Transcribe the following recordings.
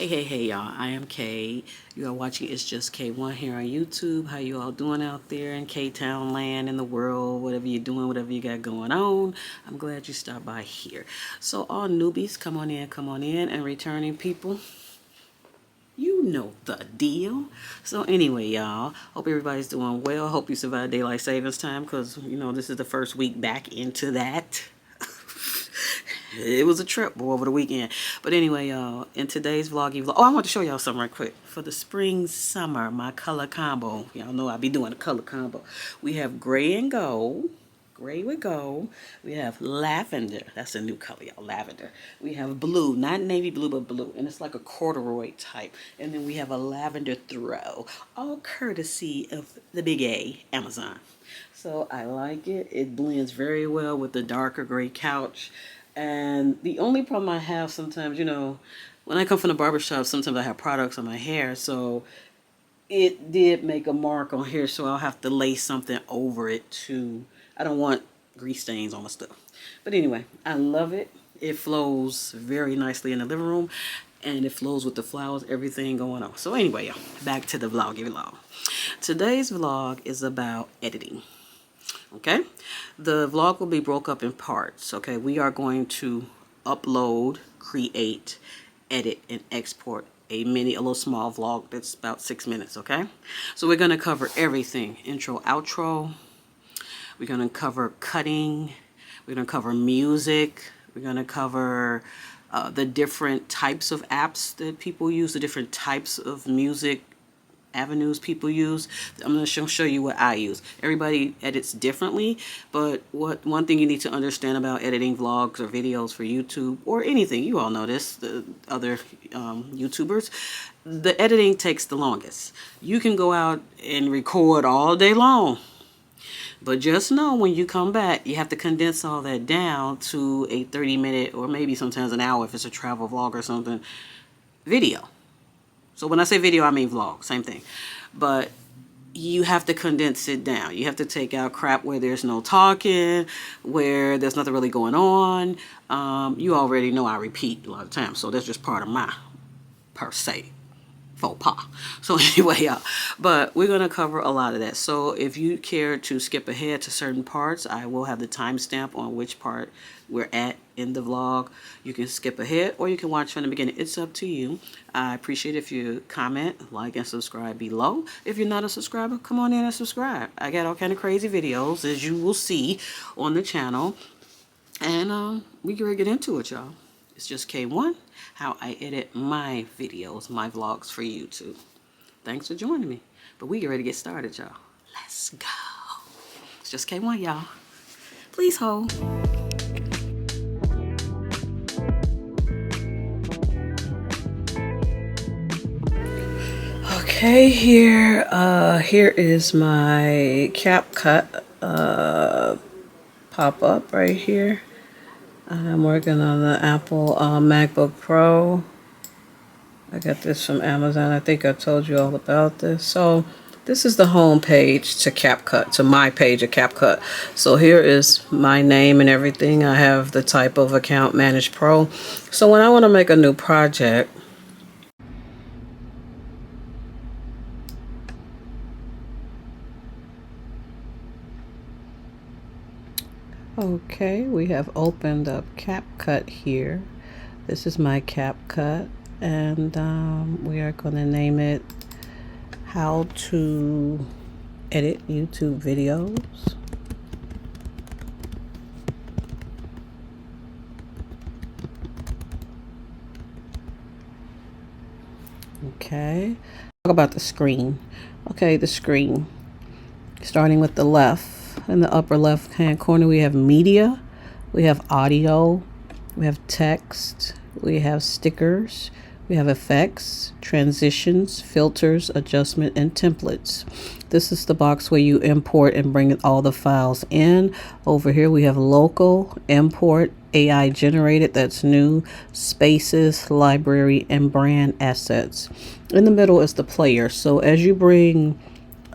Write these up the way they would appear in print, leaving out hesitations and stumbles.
Hey, y'all. I am Kay. You are watching It's Just K1 here on YouTube. How you all doing out there in K-Town land, in the world, whatever you're doing, whatever you got going on. I'm glad you stopped by here. So all newbies, come on in, and returning people, you know the deal. So anyway, y'all, hope everybody's doing well. Hope you survived daylight savings time because, you know, this is the first week back into that. It was a trip over the weekend. But anyway, y'all, in today's vloggy vlog, I want to show y'all something right quick. For the spring, summer, my color combo. Y'all know I be doing a color combo. We have gray and gold. Gray with gold. We have lavender. That's a new color, y'all. Lavender. We have blue. Not navy blue, but blue. And it's like a corduroy type. And then we have a lavender throw. All courtesy of the Big A, Amazon. So I like it. It blends very well with the darker gray couch. And the only problem I have sometimes, you know, when I come from the barbershop, sometimes I have products on my hair. So it did make a mark on here. So I'll have to lay something over it too. I don't want grease stains on my stuff. But anyway, I love it. It flows very nicely in the living room. And it flows with the flowers, everything going on. So anyway, y'all, back to the vlog. Today's vlog is about editing. Okay, the vlog will be broke up in parts. Okay, we are going to upload, create, edit, and export a little small vlog that's about 6 minutes. Okay, so we're going to cover everything: intro, outro. We're going to cover cutting. We're going to cover music. We're going to cover the different types of apps that people use, the different types of music avenues people use. I'm going to show you what I use. Everybody edits differently, but one thing you need to understand about editing vlogs or videos for YouTube or anything, you all know this, the other YouTubers, the editing takes the longest. You can go out and record all day long, but just know when you come back, you have to condense all that down to a 30-minute or maybe sometimes an hour if it's a travel vlog or something, video. So when I say video, I mean vlog, same thing. But you have to condense it down. You have to take out crap where there's no talking, where there's nothing really going on. You already know I repeat a lot of times, so that's just part of my, per se, faux pas. So anyway, y'all, but we're going to cover a lot of that. So if you care to skip ahead to certain parts, I will have the timestamp on which part we're at in the vlog. You can skip ahead or you can watch from the beginning. It's up to you. I appreciate if you comment, like, and subscribe below. If you're not a subscriber, come on in and subscribe. I got all kind of crazy videos, as you will see on the channel. And we can get into it, y'all. It's just K1, how I edit my videos, my vlogs for YouTube. Thanks for joining me. But we get ready to get started, y'all. Let's go. It's just K1, y'all. Please hold. Okay, here is my Capcut pop-up right here. I'm working on the Apple MacBook Pro. I got this from Amazon. I think I told you all about this. So this is the home page to Capcut, to my page of Capcut. So here is my name and everything. I have the type of account Manage Pro. So when I want to make a new project, okay, we have opened up Capcut here. This is my Capcut, and we are going to name it How to Edit YouTube Videos. Okay, talk about the screen. Okay, the screen, starting with the left. In the upper left hand corner, we have media, we have audio, we have text, we have stickers, we have effects, transitions, filters, adjustment, and templates. This is the box where you import and bring all the files in. Over here we have local, import, AI generated, that's new, spaces, library, and brand assets. In the middle is the player. So as you bring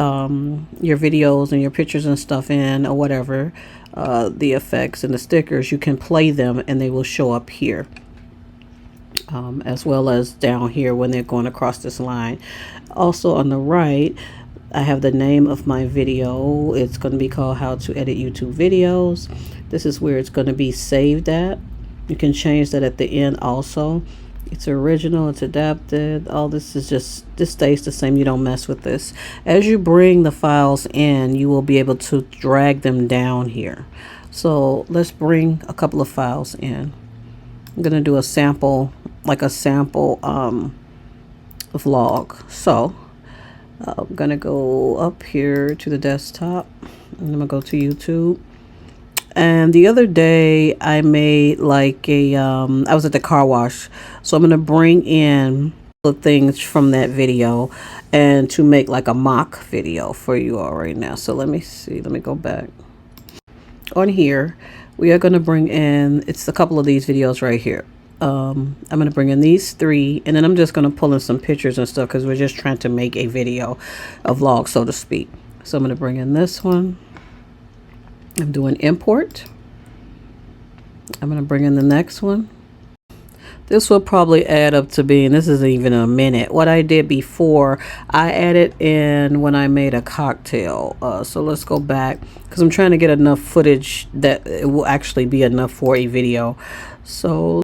your videos and your pictures and stuff in, or whatever, the effects and the stickers, you can play them and they will show up here. as well as down here when they're going across this line. Also on the right, I have the name of my video. It's going to be called How to Edit YouTube Videos. This is where it's going to be saved at. You can change that at the end also. It's original, it's adapted. All this is just, this stays the same. You don't mess with this. As you bring the files in, you will be able to drag them down here. So let's bring a couple of files in. I'm going to do a sample, like a sample vlog. So I'm going to go up here to the desktop, and I'm going to go to YouTube. And the other day I made like a, I was at the car wash. So I'm going to bring in the things from that video and to make like a mock video for you all right now. So let me see, let me go back. On here, we are going to bring in, it's a couple of these videos right here. I'm going to bring in these 3, and then I'm just going to pull in some pictures and stuff because we're just trying to make a video, a vlog, so to speak. So I'm going to bring in this one. I'm doing import. I'm going to bring in the next one. This will probably add up to being, this isn't even a minute. What I did before, I added in when I made a cocktail. So let's go back because I'm trying to get enough footage that it will actually be enough for a video. So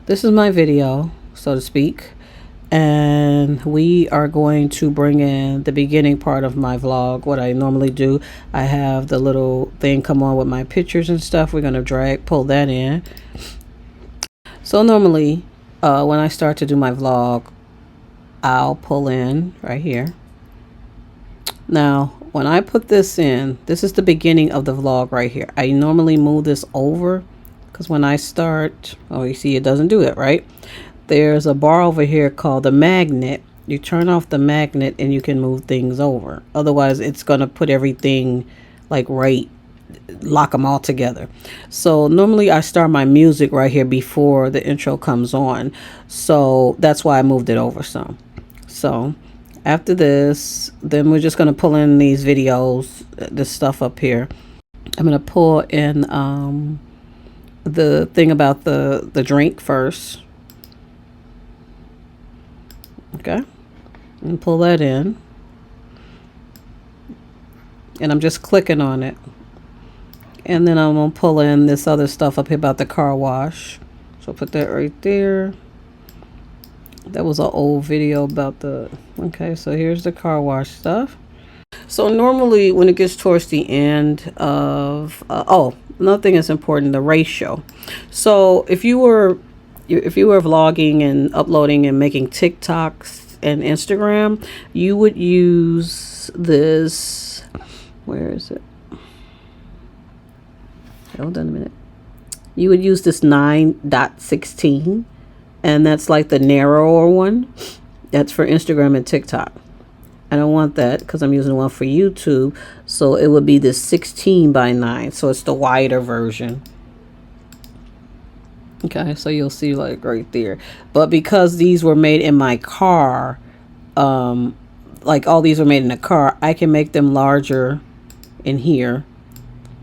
this is my video, so to speak. And we are going to bring in the beginning part of my vlog. What I normally do, I have the little thing come on with my pictures and stuff. We're going to pull that in. So normally when I start to do my vlog, I'll pull in right here. Now when I put this in, this is the beginning of the vlog right here. I normally move this over because when I start, oh, you see it doesn't do it, right? There's a bar over here called the magnet. You turn off the magnet and you can move things over. Otherwise, it's going to put everything like right, lock them all together. So normally I start my music right here before the intro comes on. So that's why I moved it over some. So after this, then we're just going to pull in these videos, this stuff up here. I'm going to pull in the thing about the drink first. Okay, and pull that in, and I'm just clicking on it, and then I'm gonna pull in this other stuff up here about the car wash. So put that right there. That was an old video about the, okay, so here's the car wash stuff. So normally when it gets towards the end of oh, another thing that's important, the ratio. So if you were vlogging and uploading and making TikToks and Instagram, you would use this, where is it? Hold on a minute. You would use this 9.16, and that's like the narrower one. That's for Instagram and TikTok. I don't want that because I'm using one for YouTube. So it would be this 16:9. So it's the wider version. Okay, so you'll see like right there. But because these were made in my car, like all these were made in a car, I can make them larger in here.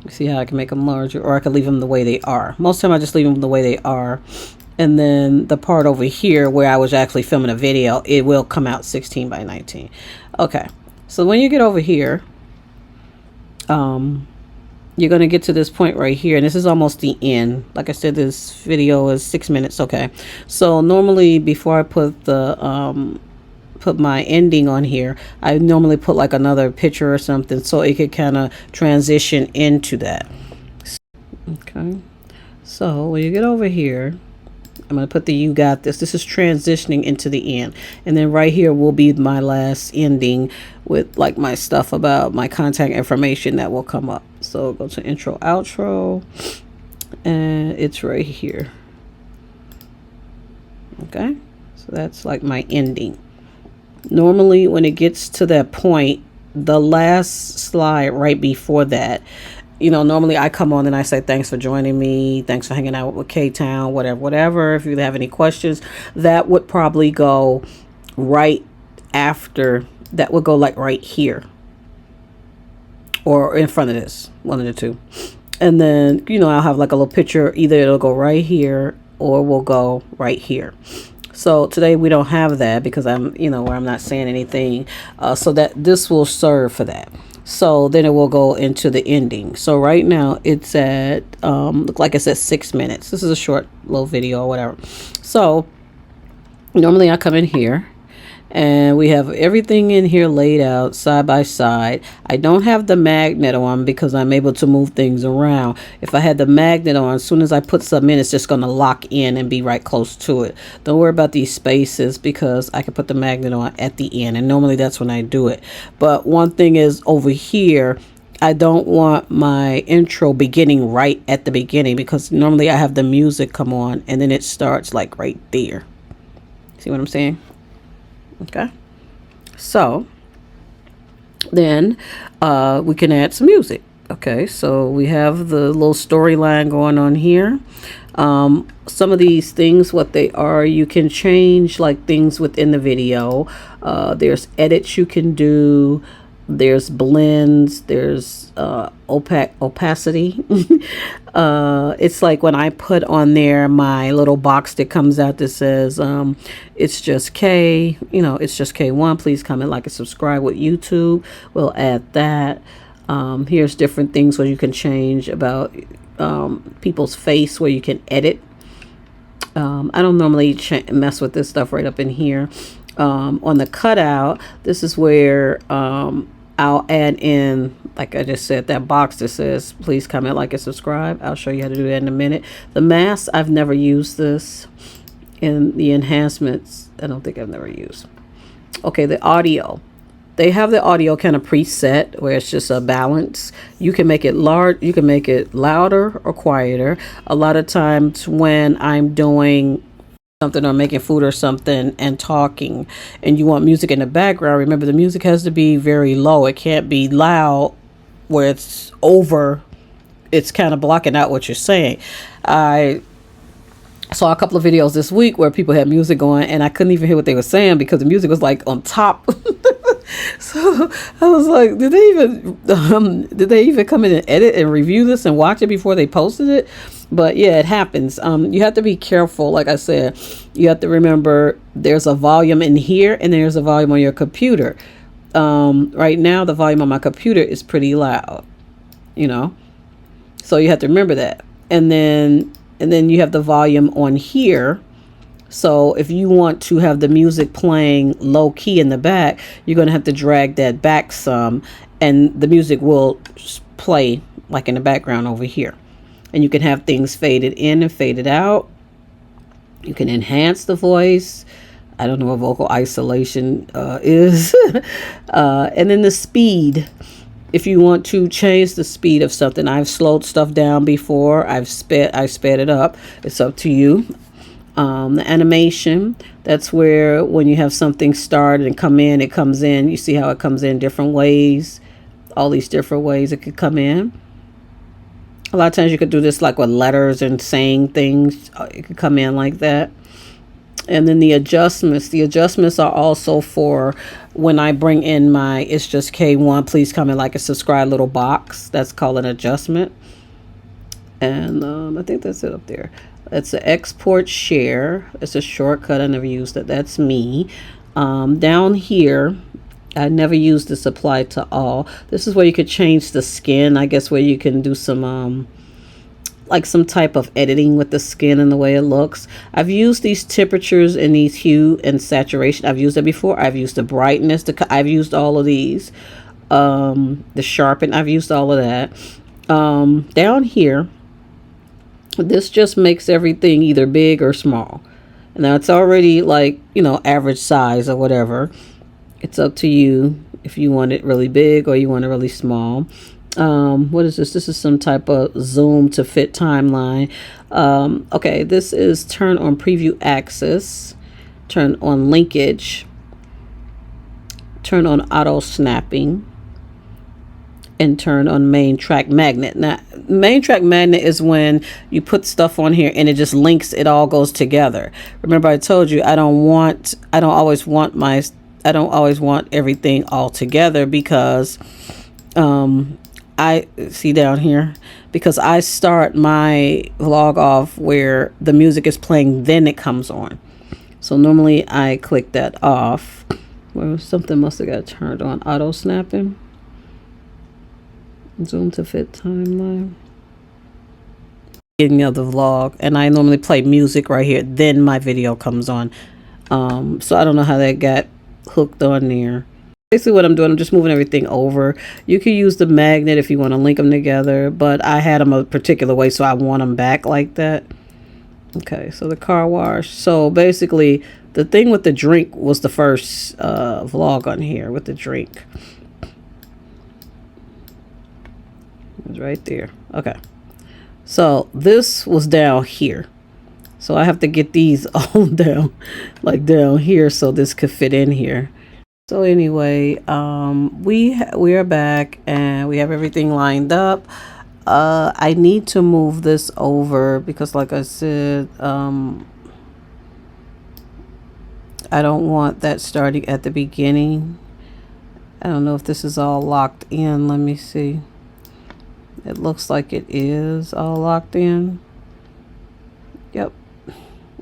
You see how I can make them larger, or I can leave them the way they are. Most of the time I just leave them the way they are. And then the part over here where I was actually filming a video, it will come out 16:19. Okay, so when you get over here, you're going to get to this point right here, and this is almost the end. Like I said, this video is 6 minutes. Okay, so normally before I put the put my ending on here, I normally put like another picture or something so it could kind of transition into that. Okay, so when you get over here, I'm going to put the "you got this." This is transitioning into the end. And then right here will be my last ending with like my stuff about my contact information that will come up. So go to intro, outro, and it's right here. Okay, so that's like my ending. Normally when it gets to that point, the last slide right before that, you know, normally I come on and I say, thanks for joining me. Thanks for hanging out with K-Town, whatever. If you have any questions, that would probably go right after. That would go like right here or in front of this, one of the two. And then, you know, I'll have like a little picture. Either it'll go right here or we'll go right here. So today we don't have that because I'm, where I'm not saying anything. So that this will serve for that. So then it will go into the ending. So right now it's at, look like it's at 6 minutes. This is a short little video or whatever. So normally I come in here and we have everything in here laid out side by side. I don't have the magnet on because I'm able to move things around. If I had the magnet on, as soon as I put something in, it's just going to lock in and be right close to it. Don't worry about these spaces because I can put the magnet on at the end, and normally that's when I do it. But one thing is over here, I don't want my intro beginning right at the beginning because normally I have the music come on and then it starts like right there. See what I'm saying? Okay, so then we can add some music. Okay, so we have the little storyline going on here. Some of these things, what they are, you can change like things within the video. There's edits you can do. There's blends. There's opacity. It's like when I put on there my little box that comes out that says it's just K, it's just K1. Please comment, like, and subscribe with YouTube. We'll add that. Here's different things where you can change about people's face, where you can edit. I don't normally mess with this stuff right up in here. On the cutout, this is where I'll add in, like I just said, that box that says please comment, like, and subscribe. I'll show you how to do that in a minute. The mask, I've never used this. And the enhancements, I don't think I've never used. Okay, the audio. They have the audio kind of preset where it's just a balance. You can make it large, you can make it louder or quieter. A lot of times when I'm doing something or making food or something and talking and you want music in the background, remember the music has to be very low. It can't be loud where it's over, it's kind of blocking out what you're saying. I saw a couple of videos this week where people had music going and I couldn't even hear what they were saying because the music was like on top. So I was like, did they even come in and edit and review this and watch it before they posted it? But yeah, it happens. You have to be careful. Like I said, you have to remember there's a volume in here and there's a volume on your computer. Right now, the volume on my computer is pretty loud, so you have to remember that. And then you have the volume on here. So if you want to have the music playing low key in the back, you're going to have to drag that back some and the music will play like in the background over here. And you can have things faded in and faded out. You can enhance the voice. I don't know what vocal isolation is. And then the speed. If you want to change the speed of something, I've slowed stuff down before. I sped it up. It's up to you. The animation, that's where when you have something start and come in, it comes in. You see how it comes in different ways. All these different ways it could come in. A lot of times you could do this like with letters and saying things. It could come in like that. And then the adjustments. The adjustments are also for when I bring in my it's just K1. Please comment, like, and subscribe little box. That's called an adjustment. And I think that's it up there. It's an export share. It's a shortcut. I never used it. That's me. Down here, I never used this apply to all. This is where you could change the skin. I guess where you can do some like some type of editing with the skin and the way it looks. I've used these temperatures and these hue and saturation. I've used it before. I've used the brightness. I've used all of these. The sharpen. I've used all of that. Down here, this just makes everything either big or small. Now it's already like, average size or whatever. It's up to you if you want it really big or you want it really small. What is this? This is some type of zoom to fit timeline. Okay, this is turn on preview axis, turn on linkage, turn on auto snapping, and turn on main track magnet. Now, main track magnet is when you put stuff on here and it just links, it all goes together. Remember I told you I don't always want everything all together because I see down here, because I start my vlog off where the music is playing, then it comes on. So normally I click that off. Well, something must have got turned on. Auto snapping. Zoom to fit timeline. Beginning of the vlog, and I normally play music right here, then my video comes on. So I don't know how that got hooked on there. Basically what I'm doing, I'm just moving everything over. You can use the magnet if you want to link them together, but I had them a particular way, so I want them back like that. Okay, so the car wash. So basically the thing with the drink was the first vlog on here with the drink. It was right there. Okay, so this was down here, so I have to get these all down, like down here, so this could fit in here. So anyway, we are back and we have everything lined up. I need to move this over because, like I said, I don't want that starting at the beginning. I don't know if this is all locked in. Let me see. It looks like it is all locked in. Yep.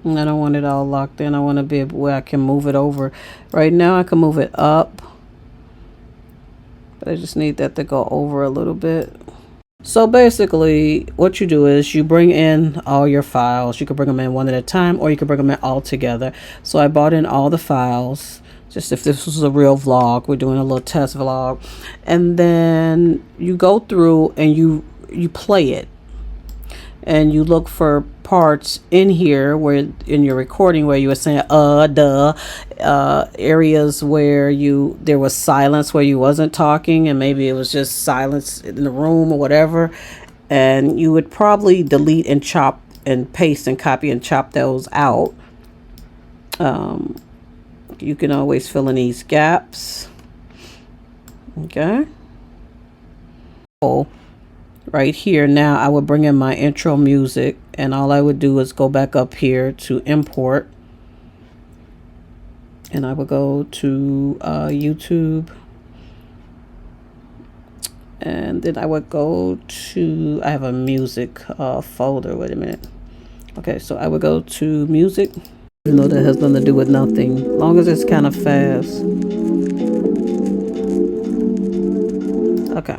I don't want it all locked in. I want to be able where I can move it over. Right now I can move it up, but I just need that to go over a little bit. So basically what you do is you bring in all your files. You can bring them in one at a time, or you can bring them in all together. So I brought in all the files, just if this was a real vlog. We're doing a little test vlog. And then you go through and you play it. And you look for parts in here where in your recording where you were saying areas where there was silence, where you wasn't talking, and maybe it was just silence in the room or whatever, and you would probably delete and chop and paste and copy and chop those out. You can always fill in these gaps. Okay. Right here now I would bring in my intro music, and all I would do is go back up here to import, and I would go to YouTube, and then I would go to, I have a music folder. Wait a minute. Okay, so I would go to music, even though that has nothing to do with nothing, as long as it's kind of fast. Okay.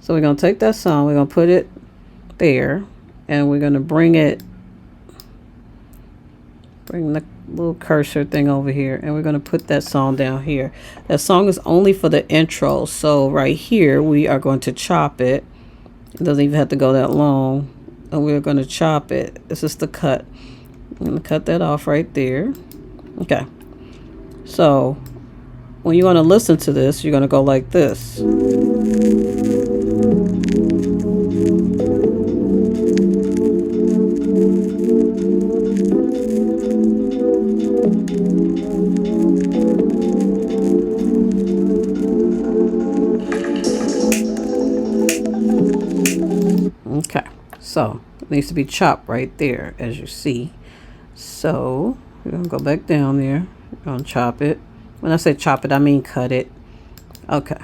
So we're going to take that song, we're going to put it there, and we're going to bring the little cursor thing over here, and we're going to put that song down here. That song is only for the intro, so right here we are going to chop it. It doesn't even have to go that long, and we're going to chop it. This is the cut. I'm going to cut that off right there. Okay. So when you want to listen to this, you're going to go like this. Okay, so it needs to be chopped right there, as you see. So we're gonna go back down there. We're gonna chop it. When I say chop it, I mean cut it. Okay,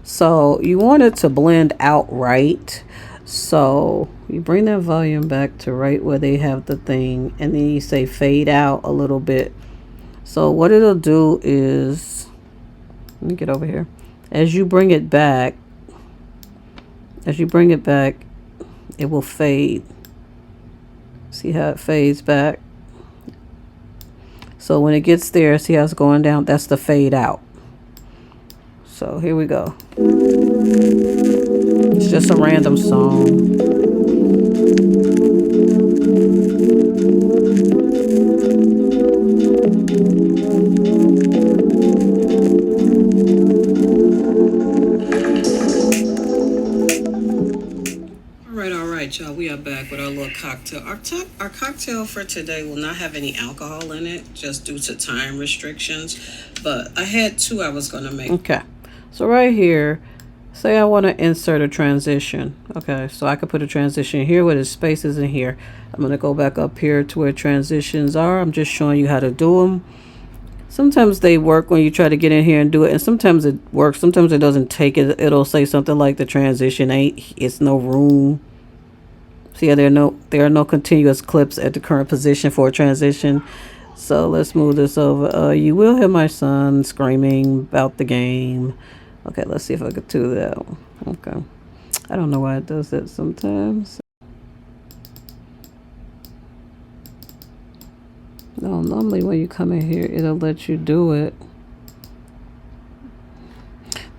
so you want it to blend out right. So you bring that volume back to right where they have the thing, and then you say fade out a little bit. So what it'll do is, let me get over here. As you bring it back, it will fade. See how it fades back? So when it gets there, see how it's going down? That's the fade out. So here we go. It's just a random song. All right, y'all, we are back with our little cocktail. Our cocktail for today will not have any alcohol in it, just due to time restrictions. But I had two I was going to make. Okay, so right here, say I want to insert a transition. Okay, so I could put a transition here where the spaces in here. I'm going to go back up here to where transitions are. I'm just showing you how to do them. Sometimes they work when you try to get in here and do it, and sometimes it works. Sometimes it doesn't take it. It'll say something like the transition ain't. It's no room. See, there are no continuous clips at the current position for a transition. So let's move this over. You will hear my son screaming about the game. Okay, let's see if I could do that. Okay, I don't know why it does that sometimes. No, normally when you come in here, it'll let you do it.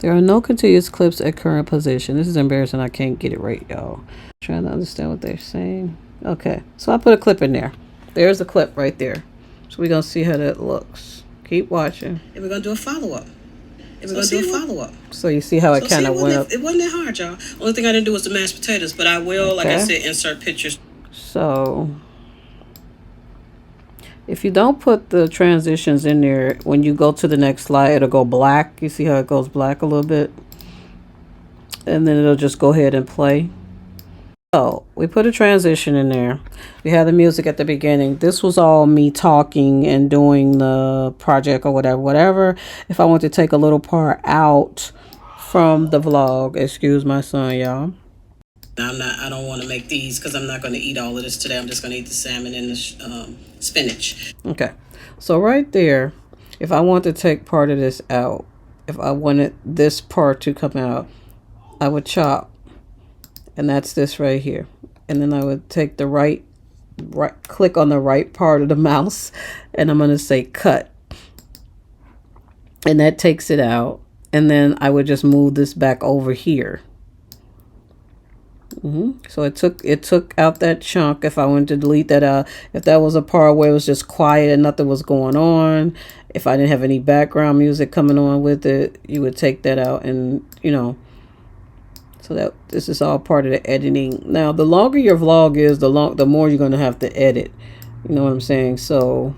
There are no continuous clips at current position. This is embarrassing. I can't get it right, y'all. Trying to understand what they're saying. Okay, so I put a clip in there. There's a clip right there. So we're going to see how that looks. Keep watching. And we're going to do a follow-up. So you see how it kind of went up. It wasn't that hard, y'all. Only thing I didn't do was the mashed potatoes, but I will, like I said, insert pictures. So if you don't put the transitions in there, when you go to the next slide, it'll go black. You see how it goes black a little bit? And then it'll just go ahead and play. So we put a transition in there. We had the music at the beginning. This was all me talking and doing the project or whatever. If I want to take a little part out from the vlog, excuse my son, y'all. I don't want to make these because I'm not going to eat all of this today. I'm just going to eat the salmon and the spinach. Okay. So right there, if I want to take part of this out, if I wanted this part to come out, I would chop. And that's this right here. And then I would take the right click on the right part of the mouse. And I'm going to say cut. And that takes it out. And then I would just move this back over here. So it took out that chunk. If I wanted to delete that out, if that was a part where it was just quiet and nothing was going on, if I didn't have any background music coming on with it, you would take that out. And so that this is all part of the editing. Now the longer your vlog is, the more you're going to have to edit. You know what I'm saying? So,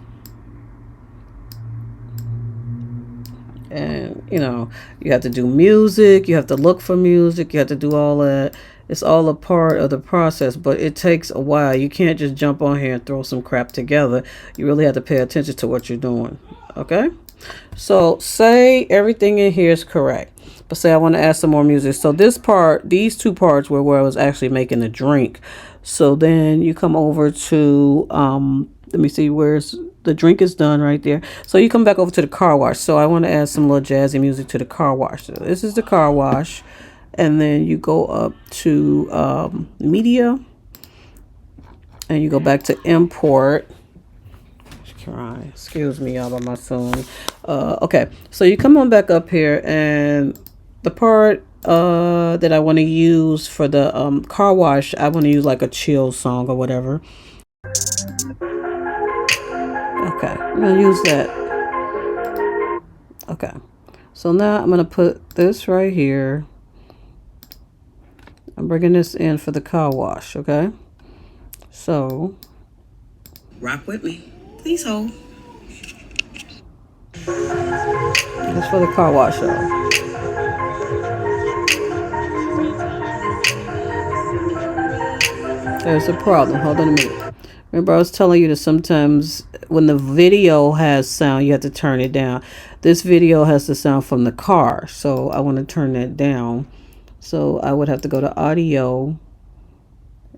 and you have to do music, you have to look for music, you have to do all that. It's all a part of the process, but it takes a while. You can't just jump on here and throw some crap together. You really have to pay attention to what you're doing. Okay? So say everything in here is correct, but say I want to add some more music. So this part, these two parts were where I was actually making the drink. So then you come over to, let me see, where's the drink is done right there. So you come back over to the car wash. So I want to add some little jazzy music to the car wash. So this is the car wash. And then you go up to media. And you go back to import. Excuse me, y'all, by my phone. Okay, so you come on back up here. And the part that I want to use for the car wash, I want to use like a chill song or whatever. Okay, I'm going to use that. Okay, so now I'm going to put this right here. I'm bringing this in for the car wash, okay? So, rock with me. Please hold. That's for the car wash, y'all. There's a problem. Hold on a minute. Remember, I was telling you that sometimes when the video has sound, you have to turn it down. This video has the sound from the car, so I want to turn that down. So I would have to go to audio,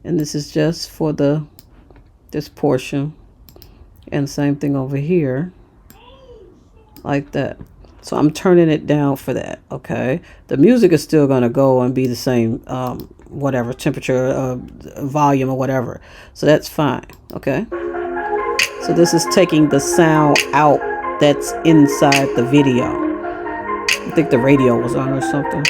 and this is just for this portion, and same thing over here, like that. So I'm turning it down for that. Okay, the music is still going to go and be the same, whatever temperature, volume or whatever. So that's fine. Okay, so this is taking the sound out that's inside the video. I think the radio was on or something.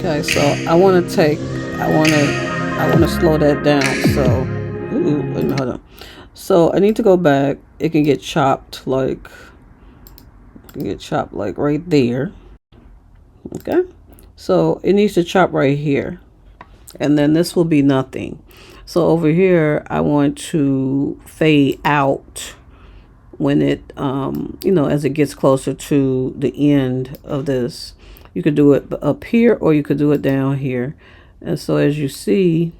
Okay, so I want to slow that down. So, ooh, wait a minute, hold on. So I need to go back. It can get chopped like right there. Okay, so it needs to chop right here, and then this will be nothing. So over here, I want to fade out when it, as it gets closer to the end of this. You could do it up here or you could do it down here. And so as you see,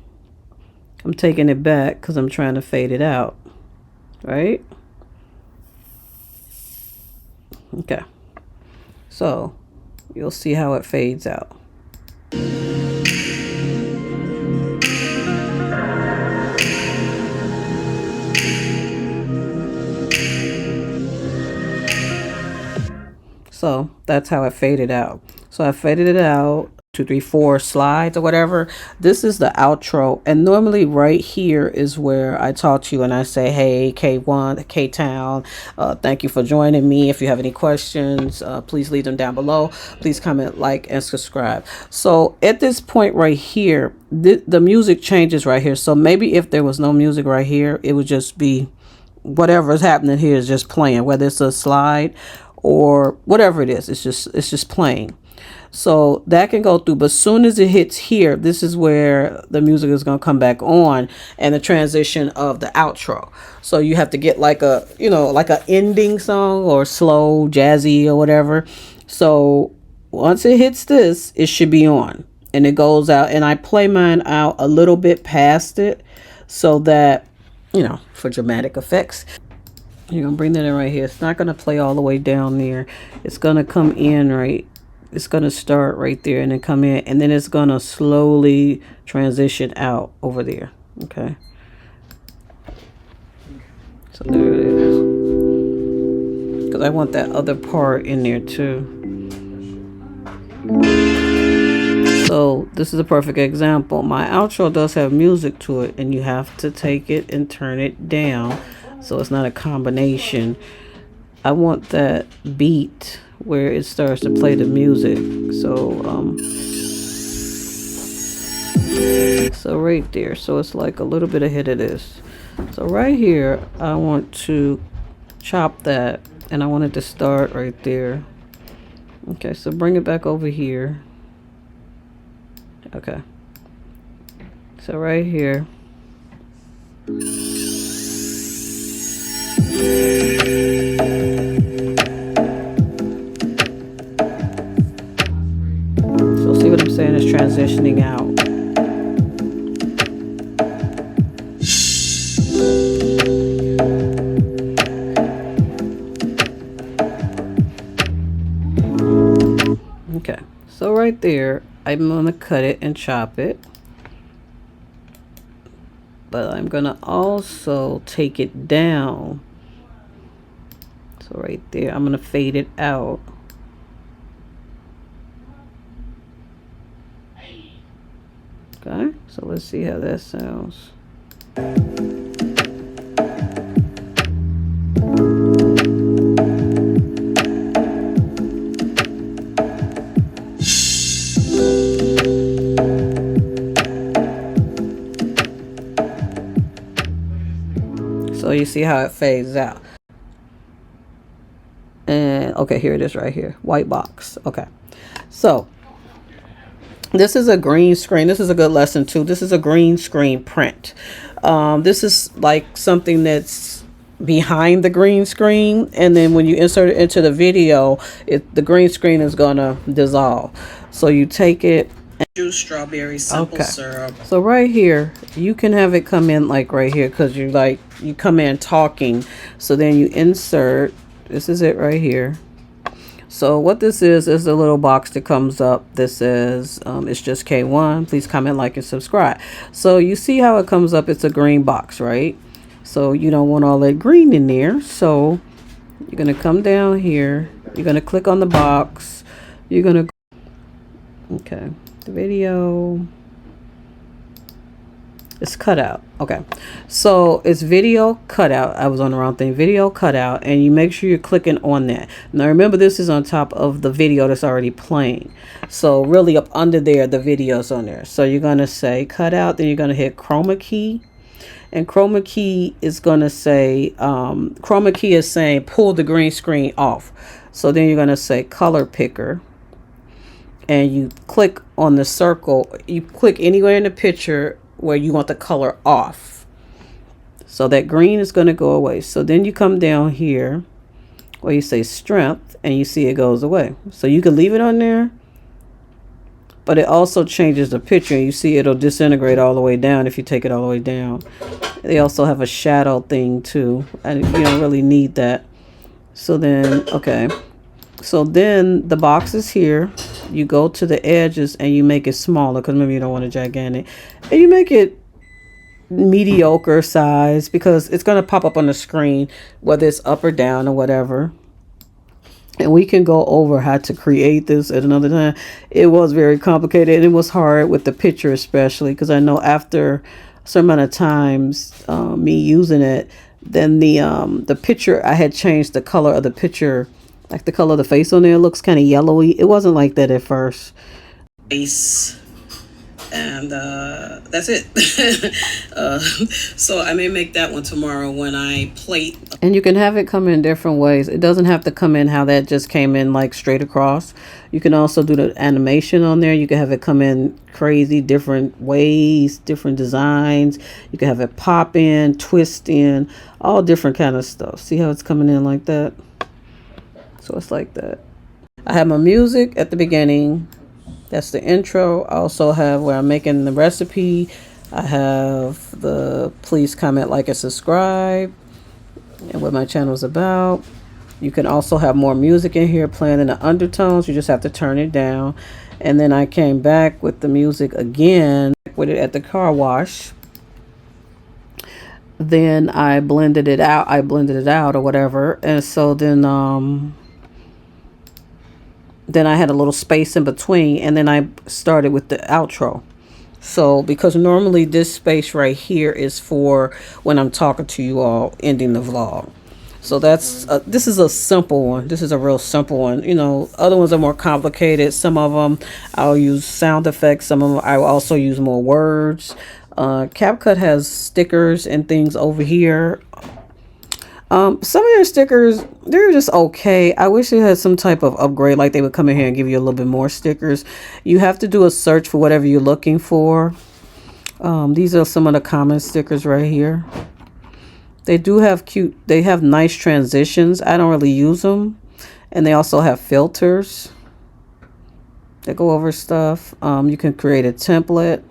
I'm taking it back because I'm trying to fade it out, right? Okay. So you'll see how it fades out. So that's how it faded out. So I faded it out, 2, 3, 4 slides or whatever. This is the outro. And normally right here is where I talk to you and I say, hey, K1, K-Town, thank you for joining me. If you have any questions, please leave them down below. Please comment, like, and subscribe. So at this point right here, the music changes right here. So maybe if there was no music right here, it would just be whatever is happening here is just playing, whether it's a slide or whatever it is, it's just playing. So that can go through, but as soon as it hits here, this is where the music is going to come back on and the transition of the outro. So you have to get like a, like a ending song or slow, jazzy or whatever. So once it hits this, it should be on and it goes out, and I play mine out a little bit past it so that, for dramatic effects. You're going to bring that in right here. It's not going to play all the way down there. It's going to come in right. It's going to start right there and then come in. And then it's going to slowly transition out over there. Okay. So there it is. Because I want that other part in there too. So this is a perfect example. My outro does have music to it. And you have to take it and turn it down. So it's not a combination. I want that beat where it starts to play the music. So right there. So it's like a little bit ahead of this. So right here, I want to chop that, and I want it to start right there. Okay, so bring it back over here. Okay. So right here. So see what I'm saying is transitioning out. Okay, so right there, I'm gonna cut it and chop it. But I'm gonna also take it down. So right there, I'm gonna fade it out. Okay, so let's see how that sounds. So you see how it fades out. And okay, here it is right here. White box. Okay. So this is a green screen. This is a good lesson too. This is a green screen print. This is like something that's behind the green screen, and then when you insert it into the video, the green screen is gonna dissolve. So you take it and juice strawberry simple syrup. So right here, you can have it come in like right here, because you come in talking. So then you insert. This is it right here. So what this is a little box that comes up. This says, it's just K1. Please comment, like, and subscribe. So you see how it comes up. It's a green box, right? So you don't want all that green in there. So you're going to come down here. You're going to click on the box. You're going to, okay, the video. It's cutout. Okay. So it's video cutout. I was on the wrong thing. Video cutout. And you make sure you're clicking on that. Now remember, this is on top of the video that's already playing. So really up under there, the video's on there. So you're going to say cutout. Then you're going to hit chroma key. And chroma key is going to say, chroma key is saying pull the green screen off. So then you're going to say color picker. And you click on the circle. You click anywhere in the picture where you want the color off. So that green is going to go away. So then you come down here where you say strength and you see it goes away. So you can leave it on there, but it also changes the picture. You see it'll disintegrate all the way down if you take it all the way down. They also have a shadow thing too, and you don't really need that. So then, okay. So then the box is here. You go to the edges and you make it smaller because maybe you don't want it gigantic. And you make it mediocre size because it's going to pop up on the screen whether it's up or down or whatever. And we can go over how to create this at another time. It was very complicated and it was hard with the picture especially because I know after a certain amount of times me using it, then the picture, I had changed the color of the picture. Like the color of the face on there looks kind of yellowy. It wasn't like that at first. Face. And that's it. So I may make that one tomorrow when I plate. And you can have it come in different ways. It doesn't have to come in how that just came in, like straight across. You can also do the animation on there. You can have it come in crazy different ways, different designs. You can have it pop in, twist in, all different kind of stuff. See how it's coming in like that? So it's like that. I have my music at the beginning. That's the intro. I also have where I'm making the recipe. I have the please comment, like, and subscribe, and what my channel is about. You can also have more music in here playing in the undertones. You just have to turn it down. And then I came back with the music again with it at the car wash. Then I blended it out. Or whatever. And so then I had a little space in between, and then I started with the outro. So because normally this space right here is for when I'm talking to you all, ending the vlog. So that's this is a simple one. This is a real simple one. You know, other ones are more complicated. Some of them I'll use sound effects. Some of them I will also use more words. Capcut has stickers and things over here. Some of their stickers, they're just okay. I wish it had some type of upgrade, like they would come in here and give you a little bit more stickers. You have to do a search for whatever you're looking for. These are some of the common stickers right here. They do have they have nice transitions. I don't really use them. And they also have filters that go over stuff. You can create a template.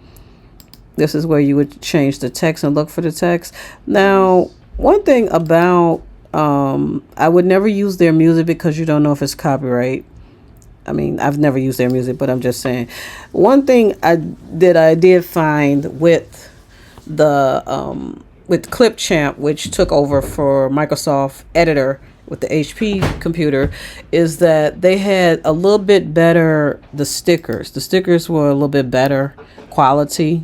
This is where you would change the text and look for the text. Now, one thing about, I would never use their music because you don't know if it's copyright. I mean, I've never used their music, but I'm just saying. One thing I did find with with Clipchamp, which took over for Microsoft Editor with the HP computer, is that they had a little bit better, the stickers. The stickers were a little bit better quality.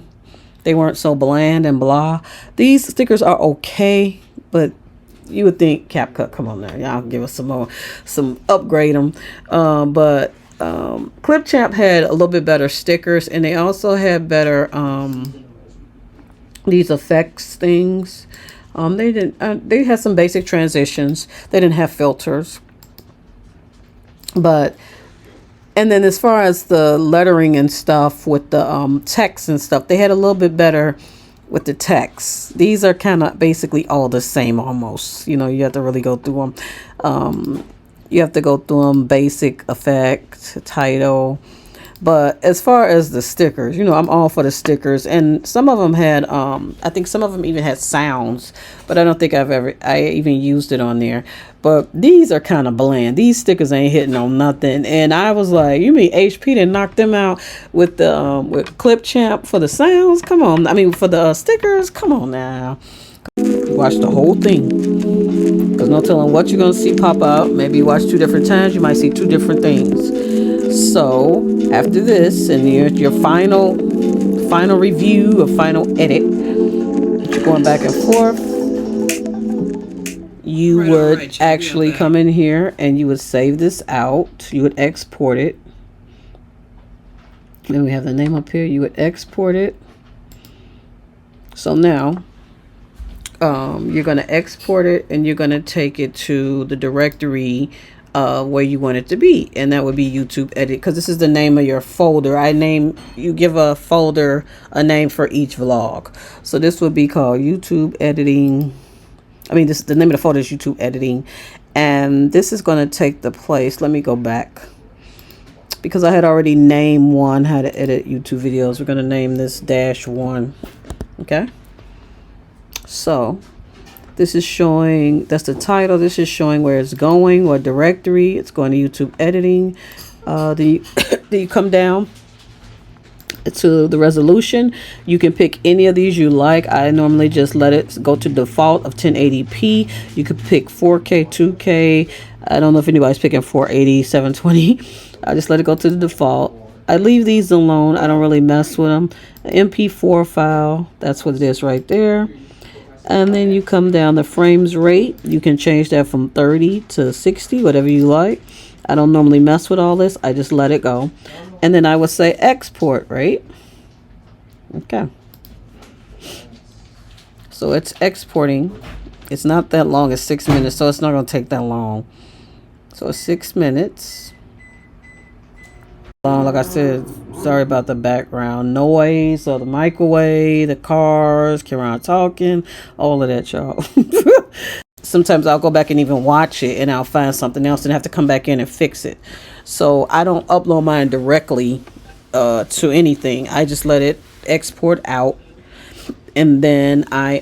They weren't so bland and blah. These stickers are okay, but you would think Capcut, come on now, y'all give us some more, upgrade them. But Clipchamp had a little bit better stickers, and they also had better these effects things. They didn't. They had some basic transitions. They didn't have filters, but. And then as far as the lettering and stuff with the text and stuff, they had a little bit better with the text. These are kind of basically all the same almost. You know, you have to really go through them. You have to go through them, basic, effect, title. But as far as the stickers, you know, I'm all for the stickers. And some of them had, I think some of them even had sounds. But I don't think I even used it on there. But these are kind of bland. These stickers ain't hitting on nothing. And I was like, you mean HP didn't knock them out with the with Clipchamp for the sounds? Come on. I mean, for the stickers? Come on now. Watch the whole thing. Because no telling what you're going to see pop out. Maybe you watch 2 different times. You might see 2 different things. So after this and your final review or final edit, you're going back and forth, you would actually come in here and you would save this out. You would export it. Then we have the name up here. You would export it. So now you're going to export it and you're going to take it to the directory where you want it to be, and that would be YouTube Edit, because this is the name of your folder. You give a folder a name for each vlog. So this would be called YouTube Editing. This the name of the folder is YouTube Editing, and this is going to take the place. Let me go back, because I had already named one how to edit YouTube videos. We're going to name this -1. Okay, so this is showing, that's the title. This is showing where it's going, what directory. It's going to YouTube Editing. Then you come down to the resolution. You can pick any of these you like. I normally just let it go to default of 1080p. You could pick 4K, 2K. I don't know if anybody's picking 480, 720. I just let it go to the default. I leave these alone. I don't really mess with them. MP4 file, that's what it is right there. And then you come down the frames rate. You can change that from 30 to 60, whatever you like. I don't normally mess with all this. I just let it go. And then I would say export, right? Okay. So it's exporting. It's not that long. It's 6 minutes, so it's not going to take that long. So it's 6 minutes. Like I said, sorry about the background noise or the microwave, the cars, Karen talking, all of that, y'all. Sometimes I'll go back and even watch it and I'll find something else and have to come back in and fix it. So I don't upload mine directly to anything. I just let it export out, and then I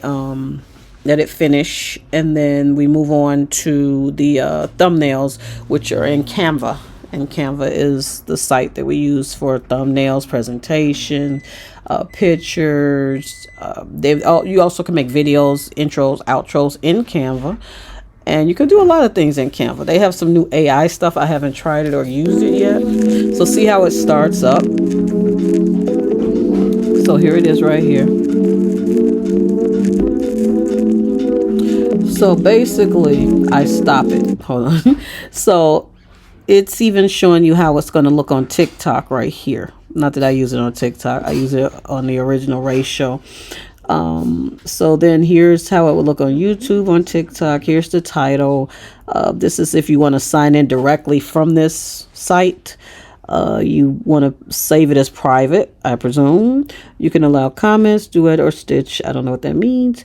let it finish, and then we move on to the thumbnails, which are in Canva. And Canva is the site that we use for thumbnails, presentation, pictures. You also can make videos, intros, outros in Canva. And you can do a lot of things in Canva. They have some new AI stuff. I haven't tried it or used it yet. So see how it starts up. So here it is right here. So basically, I stop it. Hold on. So it's even showing you how it's going to look on TikTok right here. Not that I use it on TikTok. I use it on the original ratio. So then here's how it would look on YouTube, on TikTok. Here's the title. This is if you want to sign in directly from this site. You want to save it as private, I presume. You can allow comments, duet, or stitch. I don't know what that means.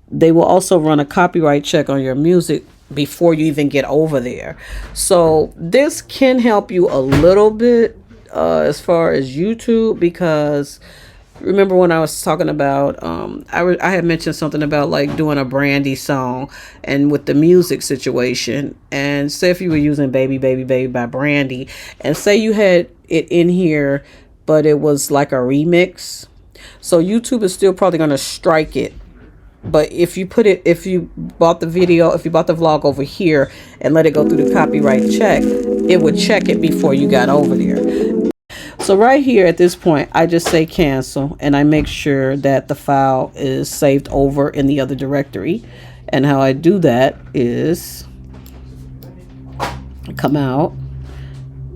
They will also run a copyright check on your music before you even get over there. So this can help you a little bit as far as YouTube, because remember when I was talking about I had mentioned something about like doing a Brandy song, and with the music situation, and say if you were using Baby Baby Baby by Brandy, and say you had it in here but it was like a remix, so YouTube is still probably going to strike it. But if you bought the vlog over here and let it go through the copyright check, it would check it before you got over there. So right here at this point, I just say cancel, and I make sure that the file is saved over in the other directory. And how I do that is I come out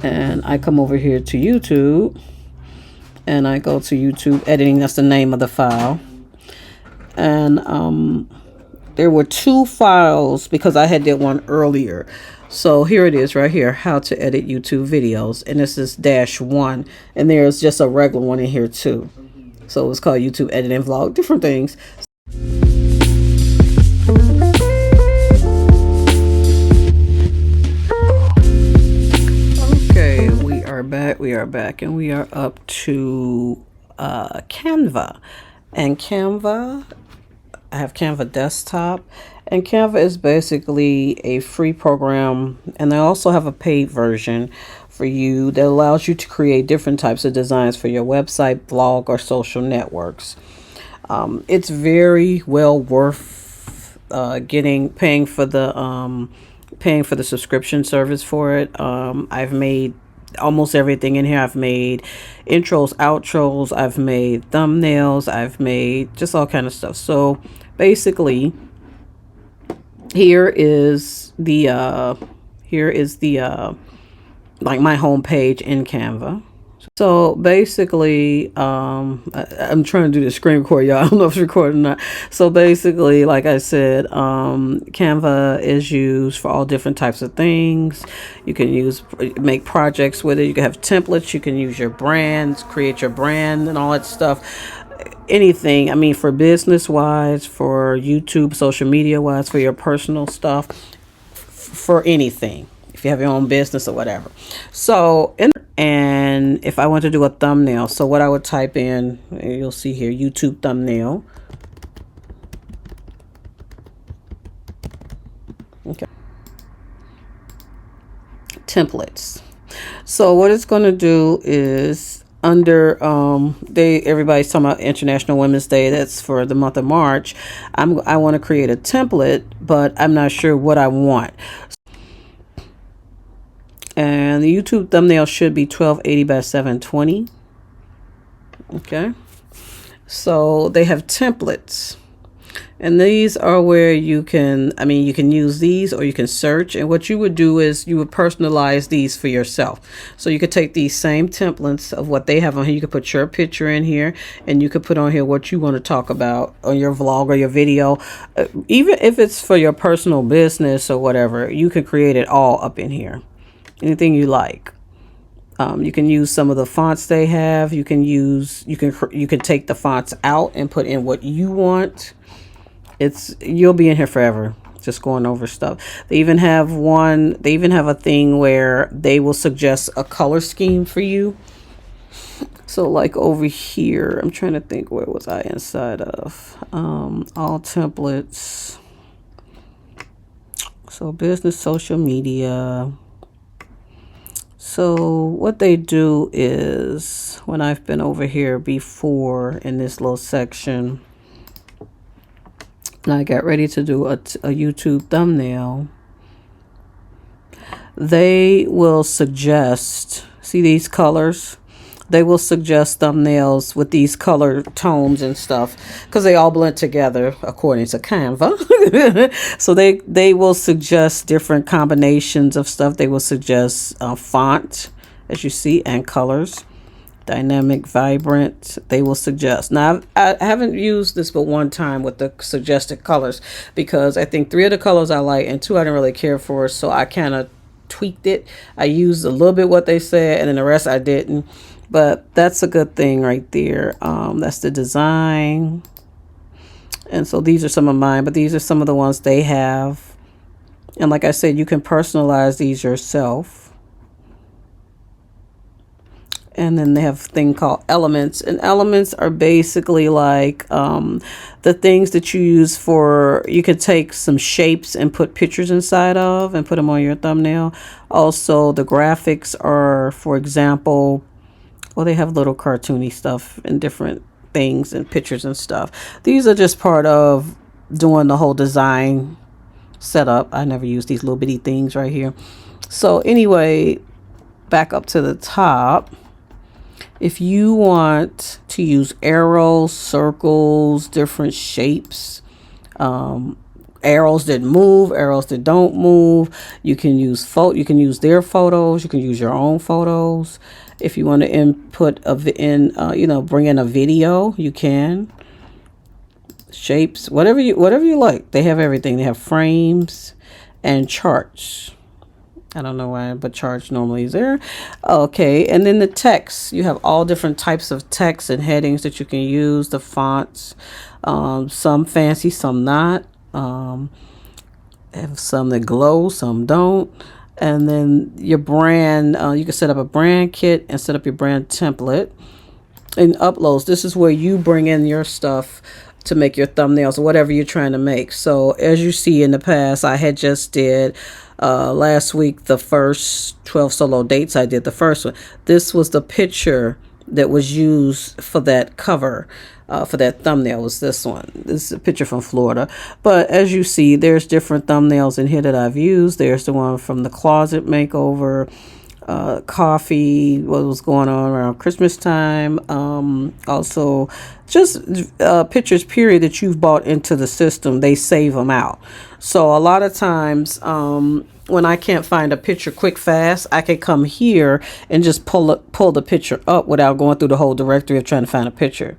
and I come over here to YouTube, and I go to YouTube Editing. That's the name of the file. And there were 2 files because I had did one earlier. So here it is right here, how to edit YouTube videos, and this is -1, and there's just a regular one in here too. So it's called YouTube Editing Vlog, different things. Okay, we are back, and we are up to Canva. And Canva, I have Canva Desktop, and Canva is basically a free program, and I also have a paid version for you that allows you to create different types of designs for your website, blog, or social networks. It's very well worth paying for the subscription service for it. I've made almost everything in here. I've made intros, outros, I've made thumbnails, I've made just all kind of stuff. So basically, here is the like my home page in Canva. So basically, I'm trying to do the screen record, y'all. I don't know if it's recording or not. So basically, like I said, Canva is used for all different types of things. You can make projects with it. You can have templates. You can use your brands, create your brand and all that stuff. Anything. I mean, for business wise, for YouTube, social media wise, for your personal stuff, for anything. If you have your own business or whatever. So, and if I want to do a thumbnail, so what I would type in, you'll see here, YouTube thumbnail. Okay. Templates. So what it's going to do is under everybody's talking about International Women's Day. That's for the month of March. I want to create a template, but I'm not sure what I want. And the YouTube thumbnail should be 1280 by 720. Okay. So they have templates. And these are where you can use these, or you can search. And what you would do is you would personalize these for yourself. So you could take these same templates of what they have on here. You could put your picture in here, and you could put on here what you want to talk about on your vlog or your video. Even if it's for your personal business or whatever, you can create it all up in here. Anything you like. You can use some of the fonts they have. You can take the fonts out and put in what you want. You'll be in here forever just going over stuff. They even have a thing where they will suggest a color scheme for you. So like over here, I'm trying to think, where was I inside of all templates. So business, social media. So what they do is, when I've been over here before in this little section, and I got ready to do a YouTube thumbnail, they will suggest, see these colors? They will suggest thumbnails with these color tones and stuff, because they all blend together according to Canva. So they will suggest different combinations of stuff. They will suggest font, as you see, and colors. Dynamic, vibrant, they will suggest. Now, I haven't used this but one time with the suggested colors, because I think 3 of the colors I like and 2 I didn't really care for, so I kind of tweaked it. I used a little bit what they said, and then the rest I didn't. But that's a good thing right there. That's the design. And so these are some of mine, but these are some of the ones they have. And like I said, you can personalize these yourself. And then they have a thing called elements. And elements are basically like the things that you use for, you could take some shapes and put pictures inside of and put them on your thumbnail. Also, the graphics are, for example, well, they have little cartoony stuff and different things and pictures and stuff. These are just part of doing the whole design setup. I never use these little bitty things right here. So anyway, back up to the top. If you want to use arrows, circles, different shapes, arrows that move, arrows that don't move, you can use their photos. You can use your own photos. If you want to input bring in a video, you can. Shapes, whatever you like. They have everything. They have frames and charts. I don't know why, but charts normally is there. Okay, and then the text. You have all different types of text and headings that you can use. The fonts, some fancy, some not. Have some that glow, some don't. And then your brand, you can set up a brand kit and set up your brand template. And uploads, this is where you bring in your stuff to make your thumbnails or whatever you're trying to make. So as you see in the past, I had just did last week the first 12 solo dates. I did the first one. This was the picture that was used for that cover. For that thumbnail was this one. This is a picture from Florida. But as you see, there's different thumbnails in here that I've used. There's the one from the closet makeover. coffee, what was going on around Christmas time. Also, just pictures, period, that you've bought into the system, they save them out. So a lot of times, when I can't find a picture quick, fast, I can come here and just pull the picture up without going through the whole directory of trying to find a picture.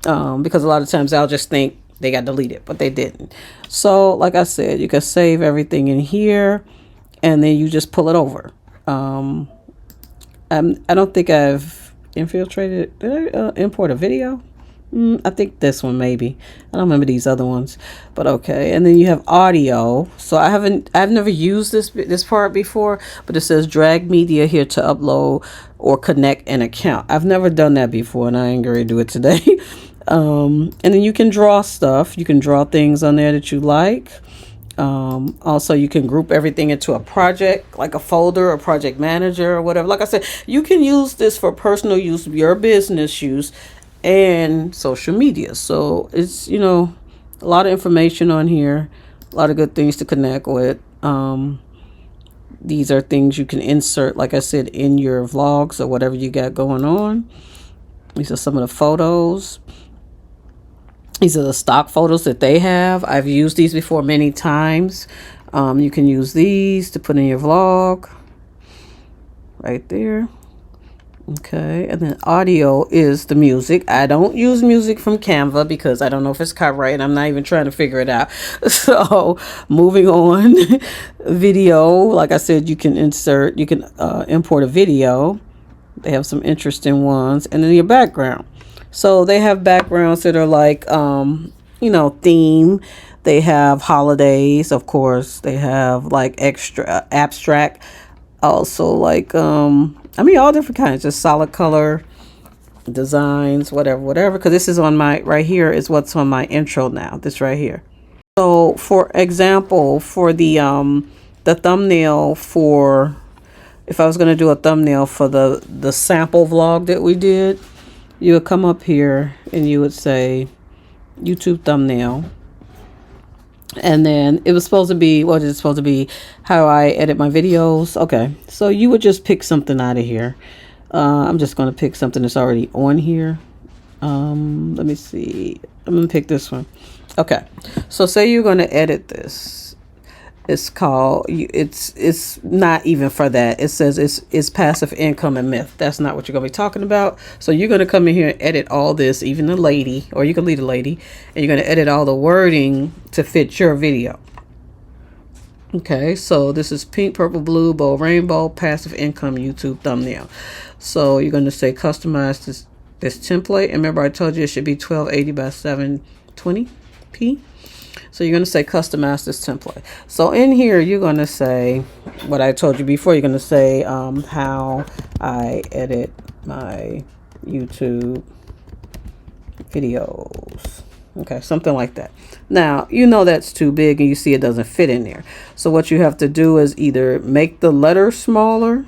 Because a lot of times I'll just think they got deleted, but they didn't. So like I said, you can save everything in here and then you just pull it over. I don't think I've infiltrated. Did I import a video? I think this one maybe. I don't remember these other ones, but okay. And then you have audio. So I've never used this part before, but it says drag media here to upload or connect an account. I've never done that before, and I ain't gonna do it today. And then you can draw stuff. You can draw things on there that you like. Also, you can group everything into a project, like a folder or project manager or whatever. Like I said, you can use this for personal use, your business use, and social media. So it's, a lot of information on here, a lot of good things to connect with. These are things you can insert, like I said, in your vlogs or whatever you got going on. These are some of the photos. These are the stock photos that they have. I've used these before many times. You can use these to put in your vlog. Right there. Okay, and then audio is the music. I don't use music from Canva because I don't know if it's copyright, and I'm not even trying to figure it out. So moving on. Video, like I said, you can import a video. They have some interesting ones. And then your background. So they have backgrounds that are like, theme. They have holidays, of course. They have like extra abstract. Also like, all different kinds, just solid color designs, whatever. Because this is on right here is what's on my intro now. This right here. So for example, for the thumbnail for, if I was going to do a thumbnail for the sample vlog that we did, you would come up here and you would say YouTube thumbnail. And then it was supposed to be, what is it supposed to be? How I edit my videos. Okay, so you would just pick something out of here. I'm just going to pick something that's already on here. Let me see. I'm going to pick this one. Okay, so say you're going to edit this. It's called, it's not even for that. It says it's passive income and myth. That's not what you're going to be talking about. So you're going to come in here and edit all this, even the lady, or you can leave the lady, and you're going to edit all the wording to fit your video. Okay, so this is pink, purple, blue, bold, rainbow, passive income, YouTube thumbnail. So you're going to say customize this template. And remember I told you it should be 1280 by 720p. So you're going to say customize this template. So in here, you're going to say what I told you before. You're going to say how I edit my YouTube videos. Okay, something like that. Now, that's too big and you see it doesn't fit in there. So what you have to do is either make the letters smaller.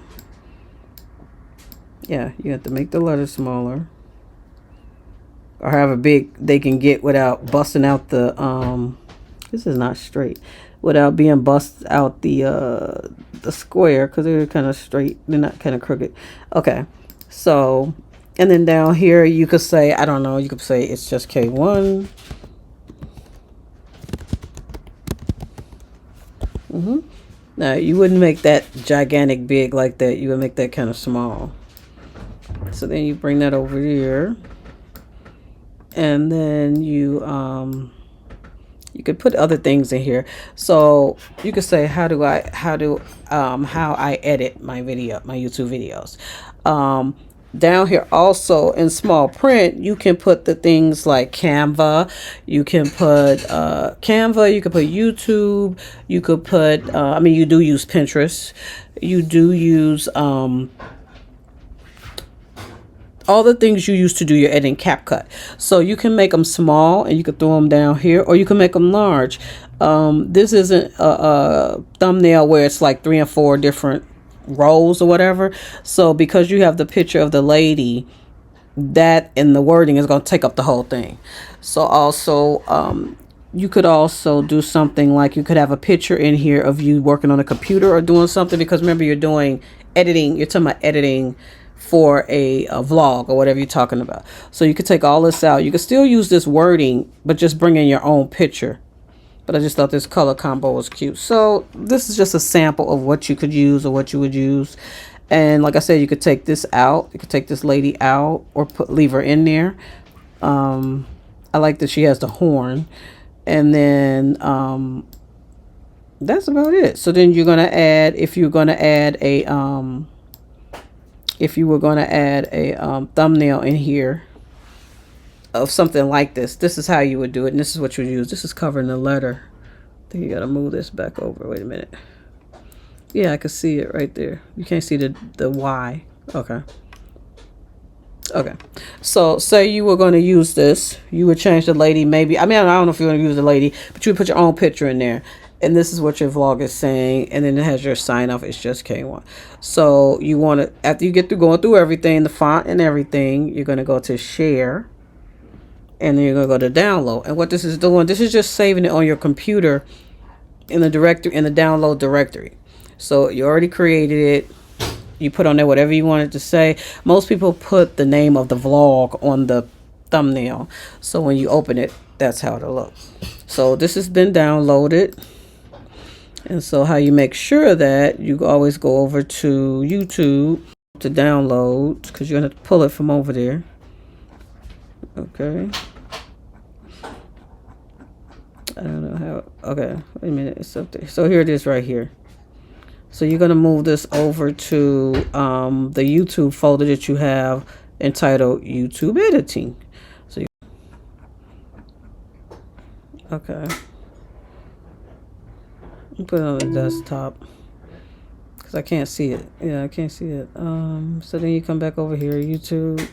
Yeah, you have to make the letters smaller. Or however big they can get without busting out the this is not straight, without being bust out the square, because they're kind of straight, they're not kind of crooked. Okay, so and then down here you could say, I don't know, you could say it's just K1. Now you wouldn't make that gigantic big like that. You would make that kind of small. So then you bring that over here, and then you could put other things in here. So you could say how I edit my YouTube videos. Down here also in small print, you can put the things like Canva. You can put Canva. You could put YouTube. You could put you do use Pinterest. You do use all the things you used to do your editing, Capcut. So you can make them small and you can throw them down here, or you can make them large. This isn't a thumbnail where it's like 3 and 4 different rows or whatever. So because you have the picture of the lady, that and the wording is going to take up the whole thing. So also you could also do something like you could have a picture in here of you working on a computer or doing something, because remember you're doing editing, you're talking about editing for a vlog or whatever you're talking about. So you could take all this out. You could still use this wording, but just bring in your own picture. But I just thought this color combo was cute. So this is just a sample of what you could use or what you would use. And like I said, you could take this out. You could take this lady out or leave her in there. I like that she has the horn. And then that's about it. So then you're going to add, if you were going to add a thumbnail in here of something like this, this is how you would do it, and this is what you would use. This is covering the letter. I think you got to move this back over. Wait a minute. Yeah, I can see it right there. You can't see the Y. Okay. Okay. So say you were going to use this, you would change the lady maybe. I mean, I don't know if you want to use the lady, but you would put your own picture in there. And this is what your vlog is saying. And then it has your sign off. It's just K1. So you want to, after you get through going through everything, the font and everything, you're going to go to share. And then you're going to go to download. And what this is doing, this is just saving it on your computer in the directory, in the download directory. So you already created it. You put on there whatever you wanted to say. Most people put the name of the vlog on the thumbnail. So when you open it, that's how it'll look. So this has been downloaded. And so how you make sure that you always go over to YouTube to download, because you're going to pull it from over there. Okay. I don't know how. Okay. Wait a minute. It's up there. So here it is right here. So you're going to move this over to the YouTube folder that you have entitled YouTube Editing. So okay. Put it on the desktop because I can't see it. Yeah, I can't see it. So then you come back over here, YouTube,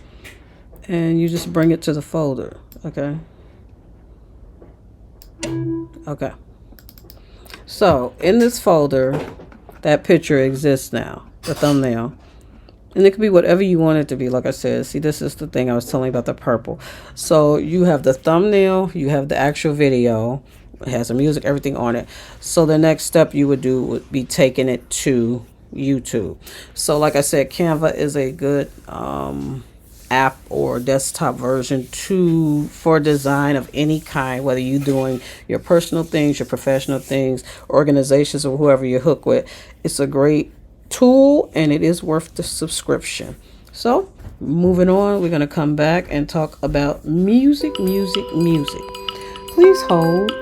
and you just bring it to the folder. Okay. Okay. So in this folder, that picture exists now, the thumbnail. And it could be whatever you want it to be. Like I said, see, this is the thing I was telling you about, the purple. So you have the thumbnail, you have the actual video. It has the music, everything on it. So the next step you would do would be taking it to YouTube. So like I said, Canva is a good app or desktop version for design of any kind, whether you're doing your personal things, your professional things, organizations, or whoever you hook with. It's a great tool and it is worth the subscription. So moving on, we're going to come back and talk about music. Please hold.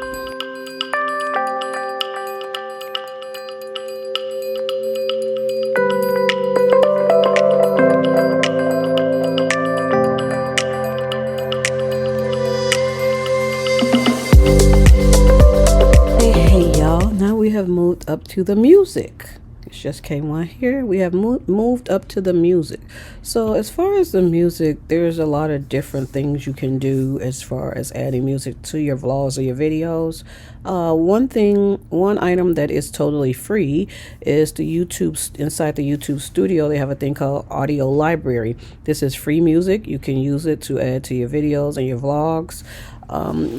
Have moved up to the music. It's just K1 here. We have moved up to the music. So as far as the music, there's a lot of different things you can do as far as adding music to your vlogs or your videos. One item that is totally free is the YouTube. Inside the YouTube studio, they have a thing called audio library. This is free music. You can use it to add to your videos and your vlogs.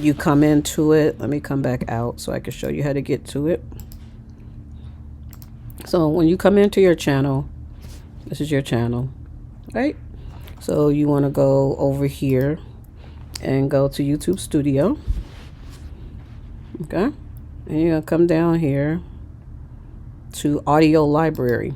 You come into it. Let me come back out so I can show you how to get to it. So when you come into your channel, this is your channel, right? So you want to go over here and go to YouTube Studio. Okay. And you're going to come down here to Audio Library.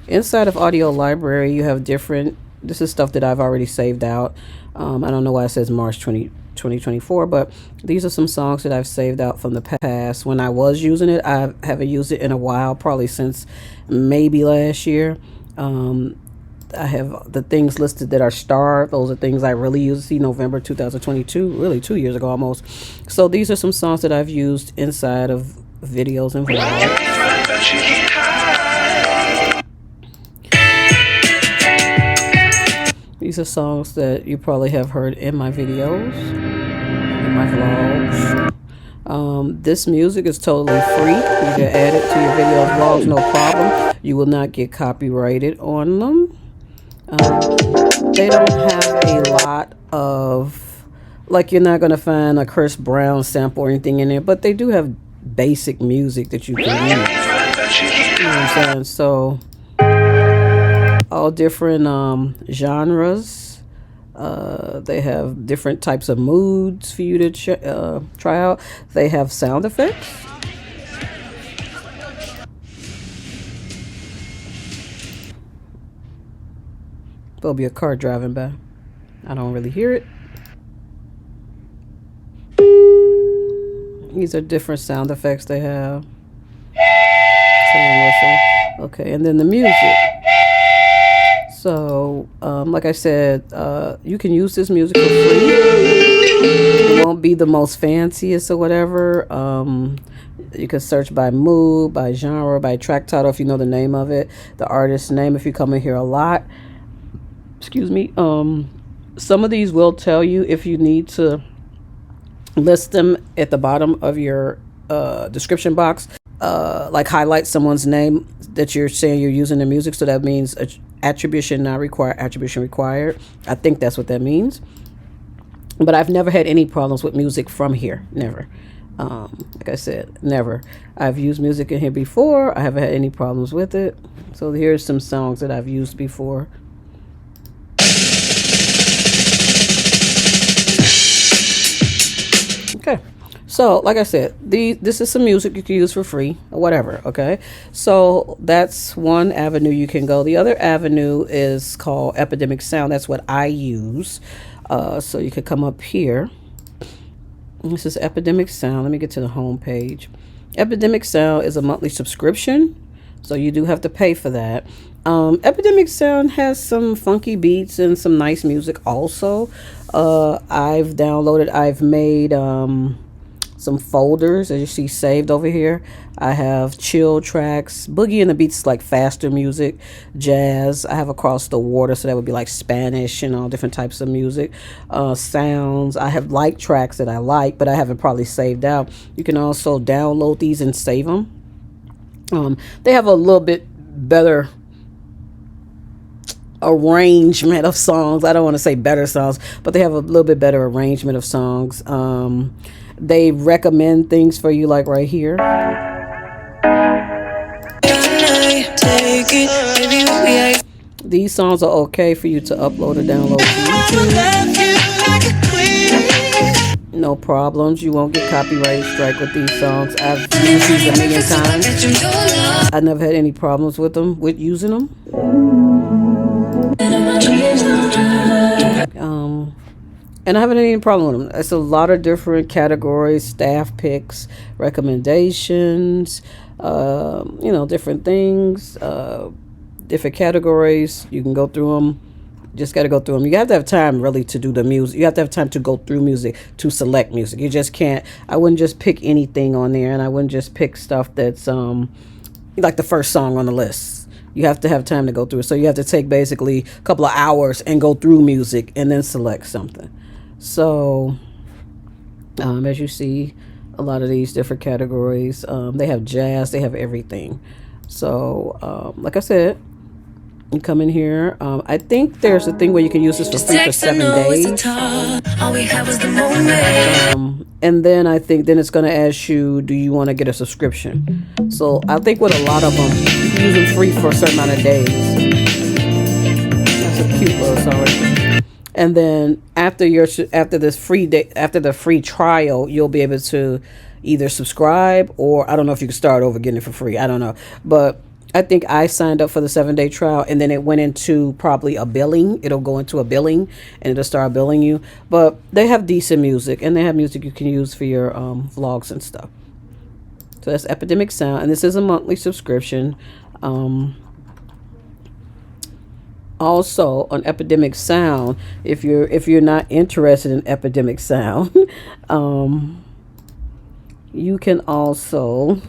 Inside of Audio Library, you have different, this is stuff that I've already saved out. I don't know why it says March 2024, but these are some songs that I've saved out from the past when I was using it. I haven't used it in a while, probably since maybe last year. I have the things listed that are starred. Those are things I really use. See, November 2022, really 2 years ago almost. So these are some songs that I've used inside of videos and vlogs. These are songs that you probably have heard in my videos, in my vlogs. This music is totally free. You can add it to your videos, vlogs, no problem. You will not get copyrighted on them. They don't have a lot of like you're not going to find a Chris Brown sample or anything in there, but they do have basic music that you can use. You know what I'm saying? So all different genres. They have different types of moods for you to try out. They have sound effects. There'll be a car driving by. I don't really hear it. These are different sound effects they have. Okay, and then the music. So, like I said, you can use this music for free. It won't be the most fanciest or whatever. You can search by mood, by genre, by track title if you know the name of it, the artist's name if you come in here a lot. Excuse me. Some of these will tell you if you need to list them at the bottom of your description box. Like highlight someone's name that you're saying you're using the music. So that means attribution not required, attribution required. I think that's what that means. But I've never had any problems with music from here. Never. Like I said, never. I've used music in here before. I haven't had any problems with it. So here's some songs that I've used before. Okay, so like I said, this is some music you can use for free or whatever. Okay, so that's one avenue you can go. The other avenue is called Epidemic Sound. That's what I use. So you could come up here. This is Epidemic Sound. Let me get to the home page. Epidemic Sound is a monthly subscription, so you do have to pay for that. Epidemic Sound has some funky beats and some nice music also. I've made some folders, as you see saved over here. I have chill tracks, boogie and the beats, like faster music, jazz. I have Across the Water, so that would be like Spanish and all different types of music. Sounds. I have like tracks that I like, but I haven't probably saved out. You can also download these and save them. They have a little bit better arrangement of songs. I don't want to say better songs, but they have a little bit better arrangement of songs. They recommend things for you, like right here. These songs are okay for you to upload or download to YouTube. No problems. You won't get copyright strike with these songs. I've used these a million times. I never had any problems with using them. And I haven't had any problem with them. It's a lot of different categories, staff picks, recommendations, different things, different categories. You can go through them. Just got to go through them. You have to have time really to do the music. You have to have time to go through music, to select music. You just can't. I wouldn't just pick anything on there, and I wouldn't just pick stuff that's like the first song on the list. You have to have time to go through it. So you have to take basically a couple of hours and go through music and then select something. So as you see, a lot of these different categories, they have jazz, they have everything. So like I said, you come in here. I think there's a thing where you can use this for free for 7 days. And then I think it's going to ask you, do you want to get a subscription? So I think with a lot of them, you can use them free for a certain amount of days. That's a cute little song. And then after the free trial, you'll be able to either subscribe, or I don't know if you can start over getting it for free. I don't know, but I think I signed up for the 7-day trial, and then it went into probably a billing. It'll go into a billing, and it'll start billing you. But they have decent music, and they have music you can use for your vlogs and stuff. So that's Epidemic Sound, and this is a monthly subscription. Also on Epidemic Sound, if you're not interested in Epidemic Sound, you can also,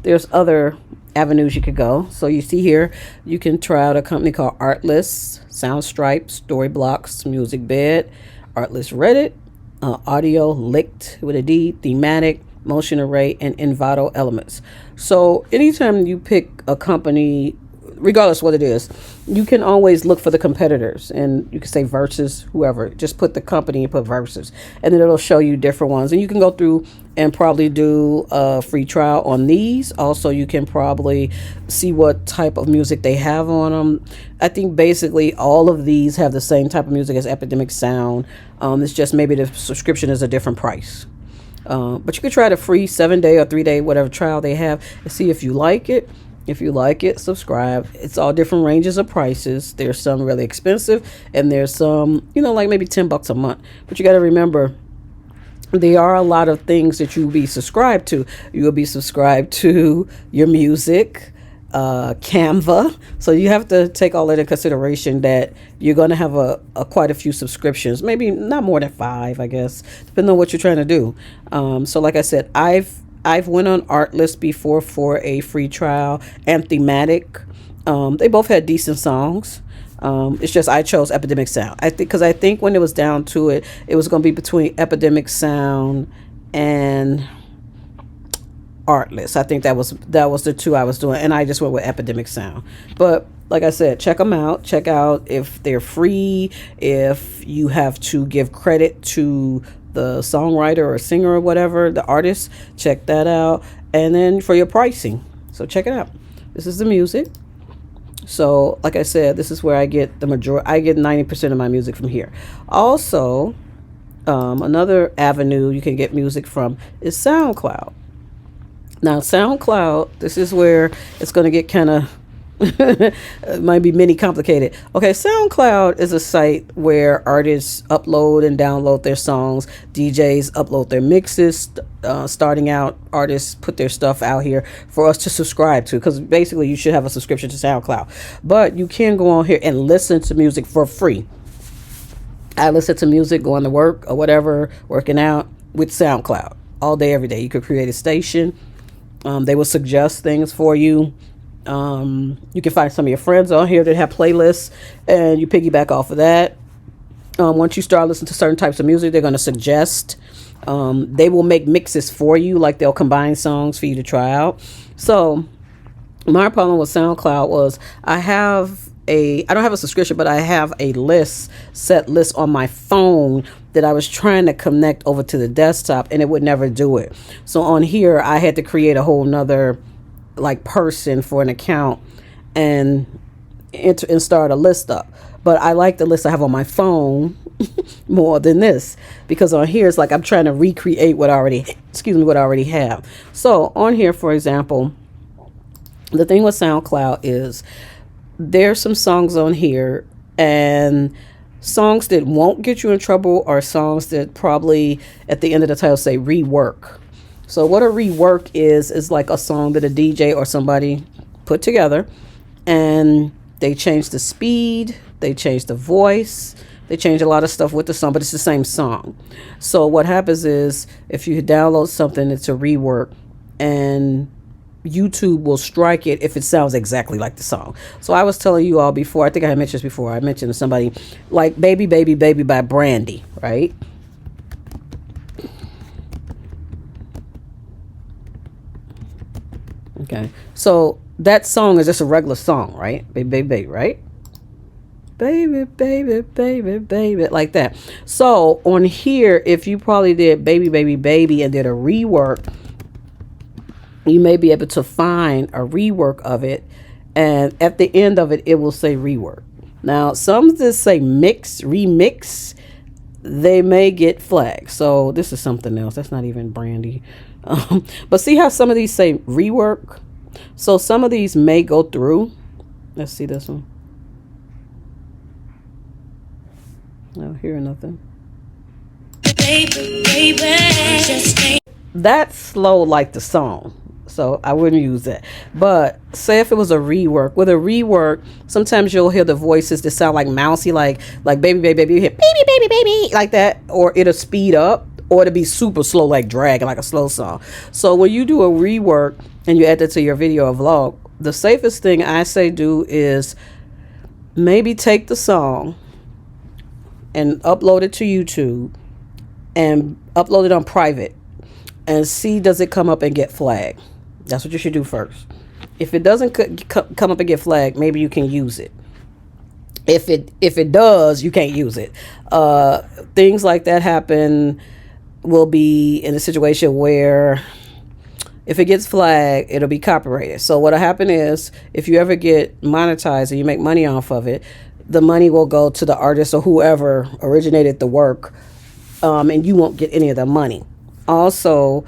there's other avenues you could go. So you see here, you can try out a company called Artlist, Soundstripe, Storyblocks, Music Bed, Artlist Reddit, Audio Licked with a D, Thematic, Motion Array, and Envato Elements. So anytime you pick a company regardless what it is, you can always look for the competitors, and you can say versus whoever. Just put the company and put versus, and then it'll show you different ones. And you can go through and probably do a free trial on these. Also, you can probably see what type of music they have on them. I think basically all of these have the same type of music as Epidemic Sound. It's just maybe the subscription is a different price. But you could try the free 7-day or 3-day whatever trial they have and see if you like it. If you like it, subscribe. It's all different ranges of prices. There's some really expensive, and there's some, like maybe $10 a month. But you got to remember, there are a lot of things that you'll be subscribed to. You will be subscribed to your music, Canva. So you have to take all that into consideration, that you're going to have a quite a few subscriptions, maybe not more than 5, I guess, depending on what you're trying to do. So like I said, I've went on Artlist before for a free trial, and Thematic. They both had decent songs. It's just I chose Epidemic Sound. I think when it was down to it, it was going to be between Epidemic Sound and Artlist. I think that was the two I was doing, and I just went with Epidemic Sound. But like I said, check them out. Check out if they're free, if you have to give credit to the songwriter or singer or whatever, the artist, check that out. And then for your pricing, so check it out. This is the music. So like I said, this is where I get the majority. I get 90% of my music from here. Also, another avenue you can get music from is SoundCloud. Now SoundCloud, this is where it's going to get kind of it might be mini complicated. Okay, SoundCloud is a site where artists upload and download their songs. DJs upload their mixes. Starting out artists put their stuff out here for us to subscribe to, because basically you should have a subscription to SoundCloud. But you can go on here and listen to music for free. I listen to music going to work or whatever, working out, with SoundCloud all day, every day. You could create a station. They will suggest things for you. You can find some of your friends on here that have playlists, and you piggyback off of that. Once you start listening to certain types of music, they're going to suggest. They will make mixes for you, like they'll combine songs for you to try out. So my problem with SoundCloud was I don't have a subscription, but I have a set list on my phone that I was trying to connect over to the desktop, and it would never do it. So on here, I had to create a whole nother person for an account and start a list up. But I like the list I have on my phone more than this, because on here it's like I'm trying to recreate what I already have. So on here, for example, the thing with SoundCloud is there's some songs on here, and songs that won't get you in trouble are songs that probably at the end of the title say rework. So what a rework is like a song that a DJ or somebody put together, and they change the speed, they change the voice, they change a lot of stuff with the song, but it's the same song. So what happens is if you download something, it's a rework, and YouTube will strike it if it sounds exactly like the song. So I was telling you all before, I think I had mentioned this before, I mentioned to somebody like Baby Baby Baby by Brandy, right? Okay, so that song is just a regular song, right? Baby, baby, baby, right? Baby, baby, baby, baby, like that. So on here, if you probably did Baby, Baby, Baby and did a rework, you may be able to find a rework of it, and at the end of it, it will say rework. Now, some that say remix, they may get flagged. So this is something else. That's not even Brandy. But see how some of these say rework? So some of these may go through. Let's see this one. I don't hear nothing. Baby, baby, that's slow like the song. So I wouldn't use that. But say if it was a rework. With a rework, sometimes you'll hear the voices that sound like mousy, like baby, baby, baby. You hear baby, baby, baby, like that. Or it'll speed up. Or it'll be super slow, like dragging, like a slow song. So when you do a rework and you add that to your video or vlog, the safest thing I say do is maybe take the song and upload it to YouTube and upload it on private and see does it come up and get flagged. That's what you should do first. If it doesn't come up and get flagged, maybe you can use it. If it does, you can't use it. Things like that happen. Will be in a situation where if it gets flagged, it'll be copyrighted. So what'll happen is, if you ever get monetized and you make money off of it, the money will go to the artist or whoever originated the work, and you won't get any of the money. Also,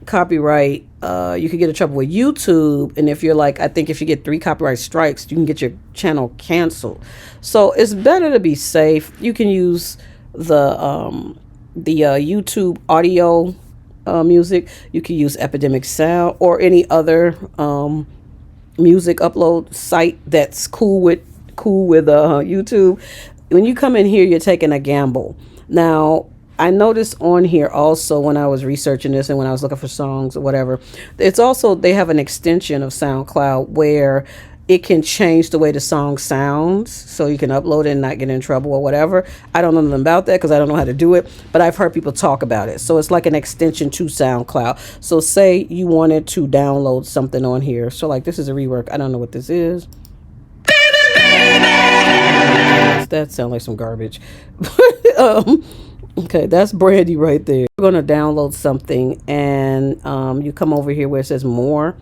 copyright, you could get in trouble with YouTube, and if you're like, I think if you get 3 copyright strikes, you can get your channel canceled. So it's better to be safe. You can use the YouTube audio music. You can use Epidemic Sound or any other music upload site that's cool with YouTube. When you come in here, you're taking a gamble. Now, I noticed on here also, when I was researching this and when I was looking for songs or whatever, it's also, they have an extension of SoundCloud where it can change the way the song sounds, so you can upload it and not get in trouble or whatever. I don't know nothing about that because I don't know how to do it, but I've heard people talk about it. So it's like an extension to SoundCloud. So say you wanted to download something on here. So like, this is a rework. I don't know what this is. That sounds like some garbage. Okay, that's Brandy right there. We're going to download something, and you come over here where it says more.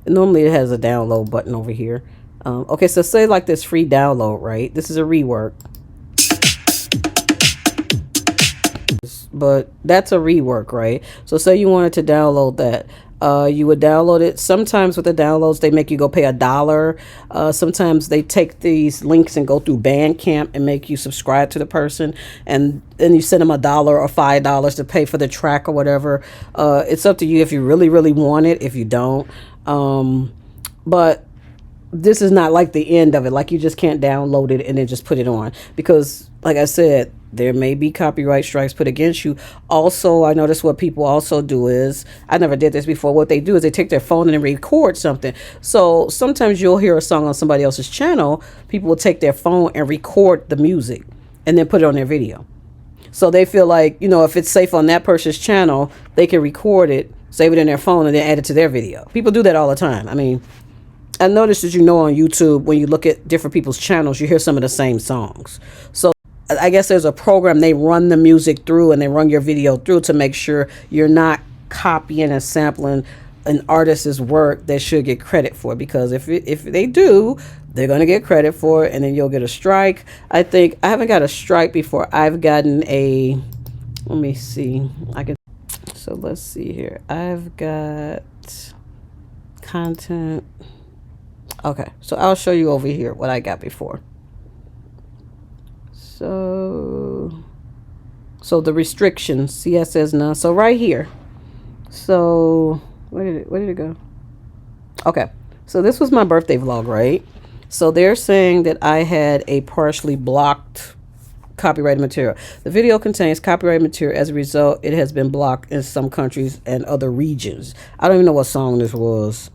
Normally it has a download button over here. Okay, so say like this free download, right? This is a rework. But that's a rework, right? So say you wanted to download that. You would download it. Sometimes with the downloads, they make you go pay $1. Sometimes they take these links and go through Bandcamp and make you subscribe to the person, and then you send them $1 or $5 to pay for the track or whatever. It's up to you if you really, really want it. If you don't, but this is not like the end of it. Like, you just can't download it and then just put it on, because like I said, there may be copyright strikes put against you. Also, I noticed what people also do is, I never did this before, what they do is they take their phone and record something. So sometimes you'll hear a song on somebody else's channel. People will take their phone and record the music and then put it on their video. So they feel like, you know, if it's safe on that person's channel, they can record it, save it in their phone, and then add it to their video. People do that all the time. I mean, I noticed that, you know, on YouTube, when you look at different people's channels, you hear some of the same songs. So I guess there's a program they run the music through, and they run your video through to make sure you're not copying and sampling an artist's work that should get credit for. Because if they do, they're going to get credit for it, and then you'll get a strike. I think I haven't got a strike before. I've gotten a, let me see. So let's see here. I've got content. Okay, so I'll show you over here what I got before. So the restrictions, see, it says none. So right here. So where did it go? Okay, so this was my birthday vlog, right? So they're saying that I had a partially blocked copyrighted material. The video contains copyrighted material. As a result, it has been blocked in some countries and other regions. I don't even know what song this was.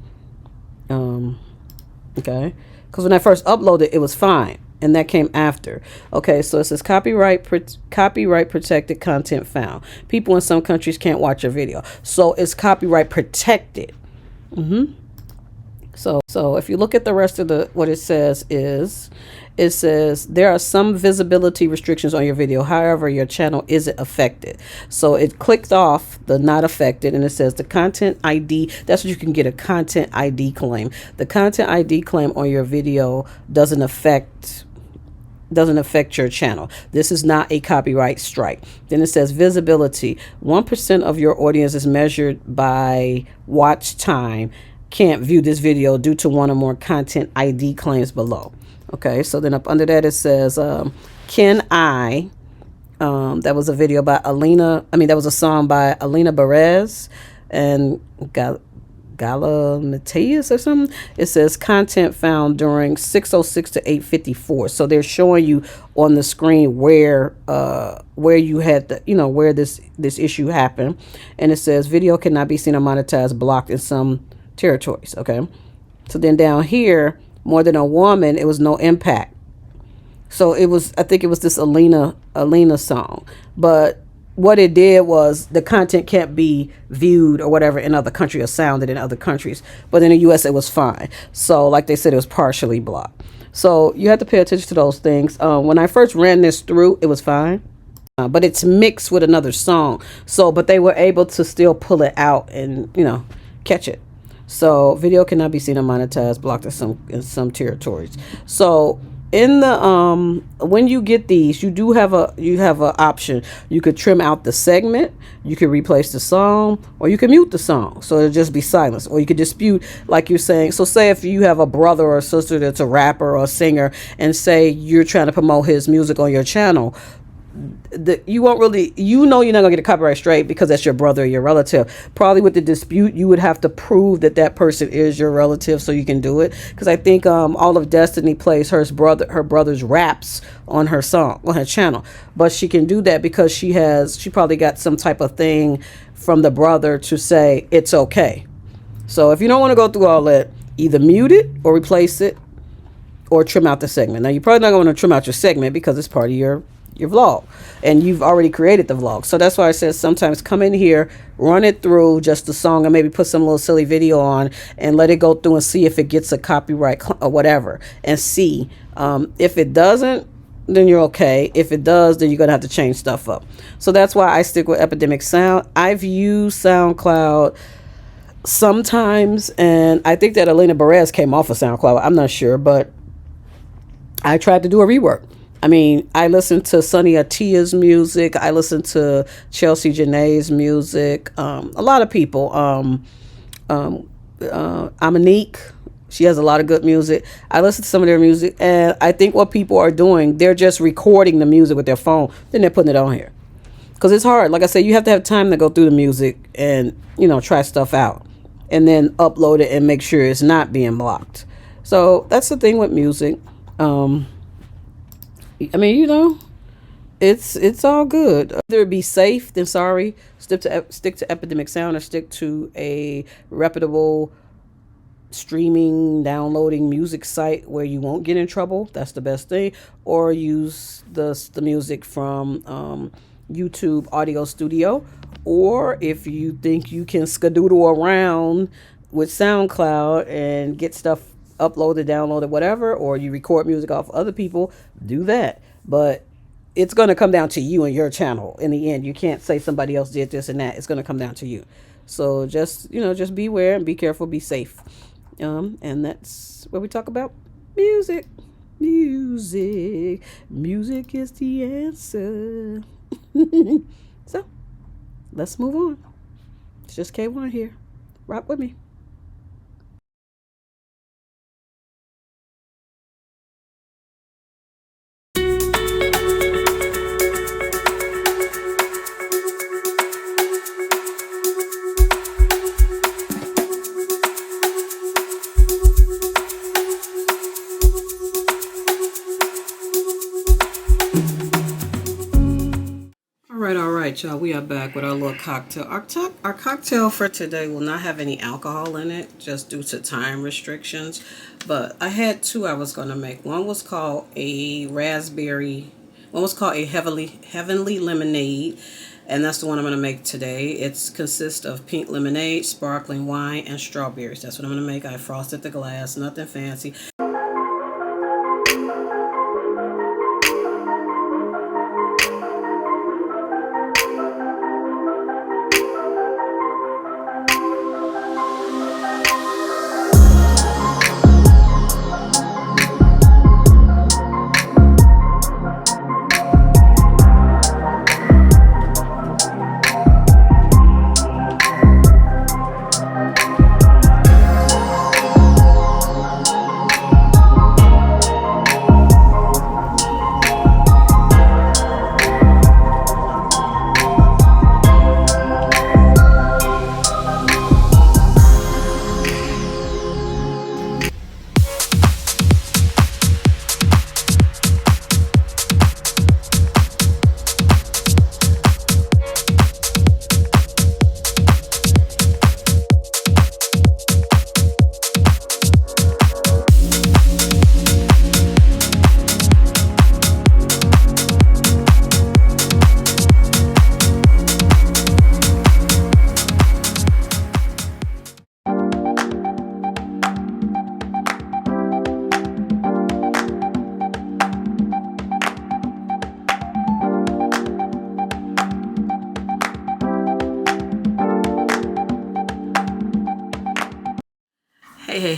Okay, because when I first uploaded, it was fine, and that came after. Okay, so it says copyright protected content found. People in some countries can't watch your video, so it's copyright protected. So if you look at the rest of what it says is, it says there are some visibility restrictions on your video. However, your channel isn't affected. So it clicked off the not affected, and it says the content ID. That's what you can get, a content ID claim. The content ID claim on your video doesn't affect your channel. This is not a copyright strike. Then it says visibility. 1% of your audience is measured by watch time. Can't view this video due to one or more content ID claims below. Okay, so then up under that it says Can I, that was a video by that was a song by Alina Perez and Gala Mateus or something. It says content found during 6:06 to 8:54. So they're showing you on the screen where you had where this issue happened, and it says video cannot be seen or monetized, blocked in some territories. Okay, so then down here, more than a woman, it was no impact. So I think it was this Alina song, but what it did was the content can't be viewed or whatever in other countries or sounded in other countries. But in the US, it was fine. So like they said, it was partially blocked. So you have to pay attention to those things. When I first ran this through, it was fine. But it's mixed with another song. So, but they were able to still pull it out and, catch it. So video cannot be seen or monetized, blocked in some territories. So in the when you get these, you have a option. You could trim out the segment, you could replace the song, or you can mute the song so it'll just be silence, or you could dispute like you're saying. So say if you have a brother or a sister that's a rapper or a singer, and say you're trying to promote his music on your channel, you won't really, you're not gonna get a copyright straight because that's your brother or your relative. Probably with the dispute, you would have to prove that person is your relative so you can do it. Because I think all of Destiny plays her brother's raps on her channel, but she can do that because she probably got some type of thing from the brother to say it's okay. So if you don't want to go through all that, either mute it or replace it or trim out the segment. Now you're probably not going to trim out your segment because it's part of your vlog and you've already created the vlog. So that's why I said sometimes come in here, run it through just the song, and maybe put some little silly video on and let it go through and see if it gets a copyright or whatever, and see if it doesn't, then you're okay. If it does, then you're gonna have to change stuff up. So that's why I stick with Epidemic Sound. I've used SoundCloud sometimes, and I think that Elena Perez came off of SoundCloud, I'm not sure, but I tried to do a rework. I mean, I listen to Sunny Atia's music. I listen to Chelsea Janae's music. A lot of people. Amanique, she has a lot of good music. I listen to some of their music, and I think what people are doing, they're just recording the music with their phone, then they're putting it on here. Because it's hard. Like I said, you have to have time to go through the music and, try stuff out. And then upload it and make sure it's not being blocked. So that's the thing with music. I mean, it's all good. Either be safe than sorry. Stick to Epidemic Sound, or stick to a reputable streaming, downloading music site where you won't get in trouble. That's the best thing. Or use the music from YouTube Audio Studio. Or if you think you can skadoodle around with SoundCloud and get stuff uploaded, downloaded, whatever, or you record music off other people, do that. But it's going to come down to you and your channel in the end. You can't say somebody else did this and that. It's going to come down to you. So just beware and be careful, be safe. And that's where we talk about music. Music is the answer. So let's move on. It's just K1 here. Rock with me. All right, y'all, we are back with our little cocktail. Our cocktail for today will not have any alcohol in it, just due to time restrictions. But I had two I was going to make. One was called a heavenly lemonade, and that's the one I'm going to make today. It consists of pink lemonade, sparkling wine, and strawberries. That's what I'm going to make. I frosted the glass, nothing fancy.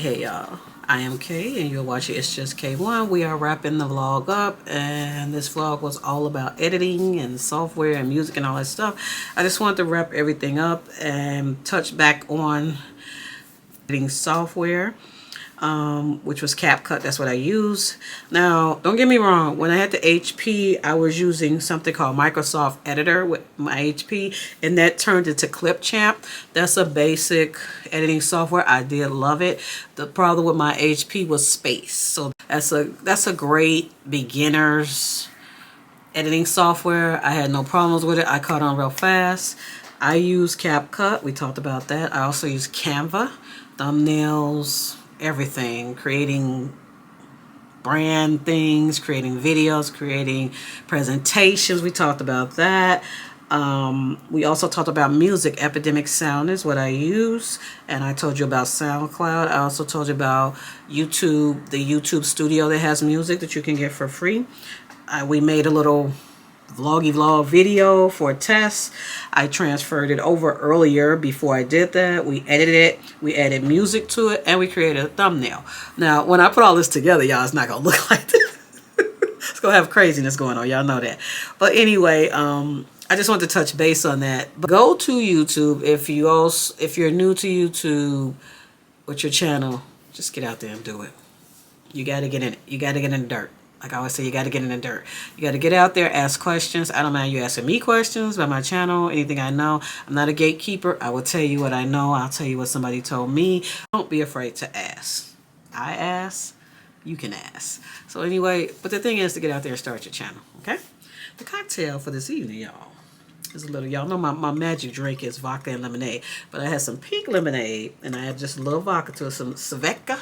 Hey y'all, I am Kay and you're watching It's Just K1. We are wrapping the vlog up, and this vlog was all about editing and software and music and all that stuff. I just wanted to wrap everything up and touch back on editing software, which was Capcut. That's what I use. Now, don't get me wrong. When I had the HP, I was using something called Microsoft Editor with my HP, and that turned into Clipchamp. That's a basic editing software. I did love it. The problem with my HP was space. So that's a great beginner's editing software. I had no problems with it. I caught on real fast. I use CapCut. We talked about that. I also use Canva, thumbnails, everything, creating brand things, creating videos, creating presentations. We talked about that. We also talked about music. Epidemic sound is what I use, and I told you about SoundCloud. I also told you about YouTube, the YouTube studio that has music that you can get for free. We made a little vlog video for a test. I transferred it over earlier before I did that. We edited it, we added music to it, and we created a thumbnail. Now, when I put all this together, y'all, it's not gonna look like this. It's gonna have craziness going on, y'all know that. But anyway, I just wanted to touch base on that. But go to YouTube if you're new to YouTube with your channel. Just get out there and do it. You gotta get in it. You gotta get in the dirt. Like I always say, you got to get in the dirt. You got to get out there, ask questions. I don't mind you asking me questions about my channel, anything I know. I'm not a gatekeeper. I will tell you what I know. I'll tell you what somebody told me. Don't be afraid to ask. I ask, you can ask. So anyway, but the thing is to get out there and start your channel, okay? The cocktail for this evening, y'all, is a little, y'all know my magic drink is vodka and lemonade. But I had some pink lemonade, and I had just a little vodka to it, some Svedka,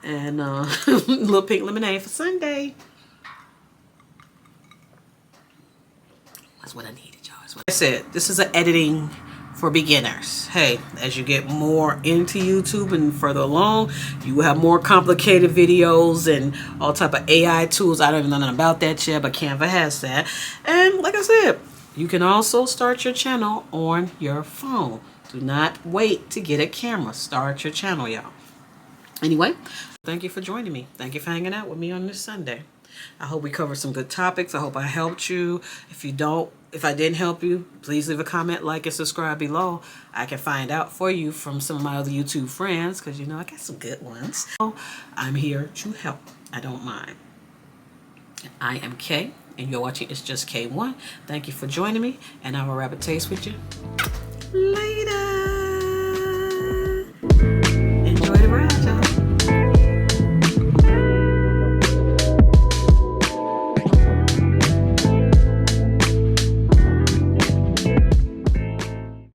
and a little pink lemonade for Sunday. That's what I needed, y'all. That's what I said. This is an editing for beginners. Hey, as you get more into YouTube and further along, you will have more complicated videos and all type of AI tools. I don't even know nothing about that yet, but Canva has that. And like I said, you can also start your channel on your phone. Do not wait to get a camera. Start your channel, y'all. Anyway, thank you for joining me. Thank you for hanging out with me on this Sunday. I hope we covered some good topics. I hope I helped you. If I didn't help you, please leave a comment, like, and subscribe below. I can find out for you from some of my other YouTube friends, because you know I got some good ones. I'm here to help. I don't mind. I am Kay, and you're watching It's Just K1. Thank you for joining me, and I will wrap a taste with you later.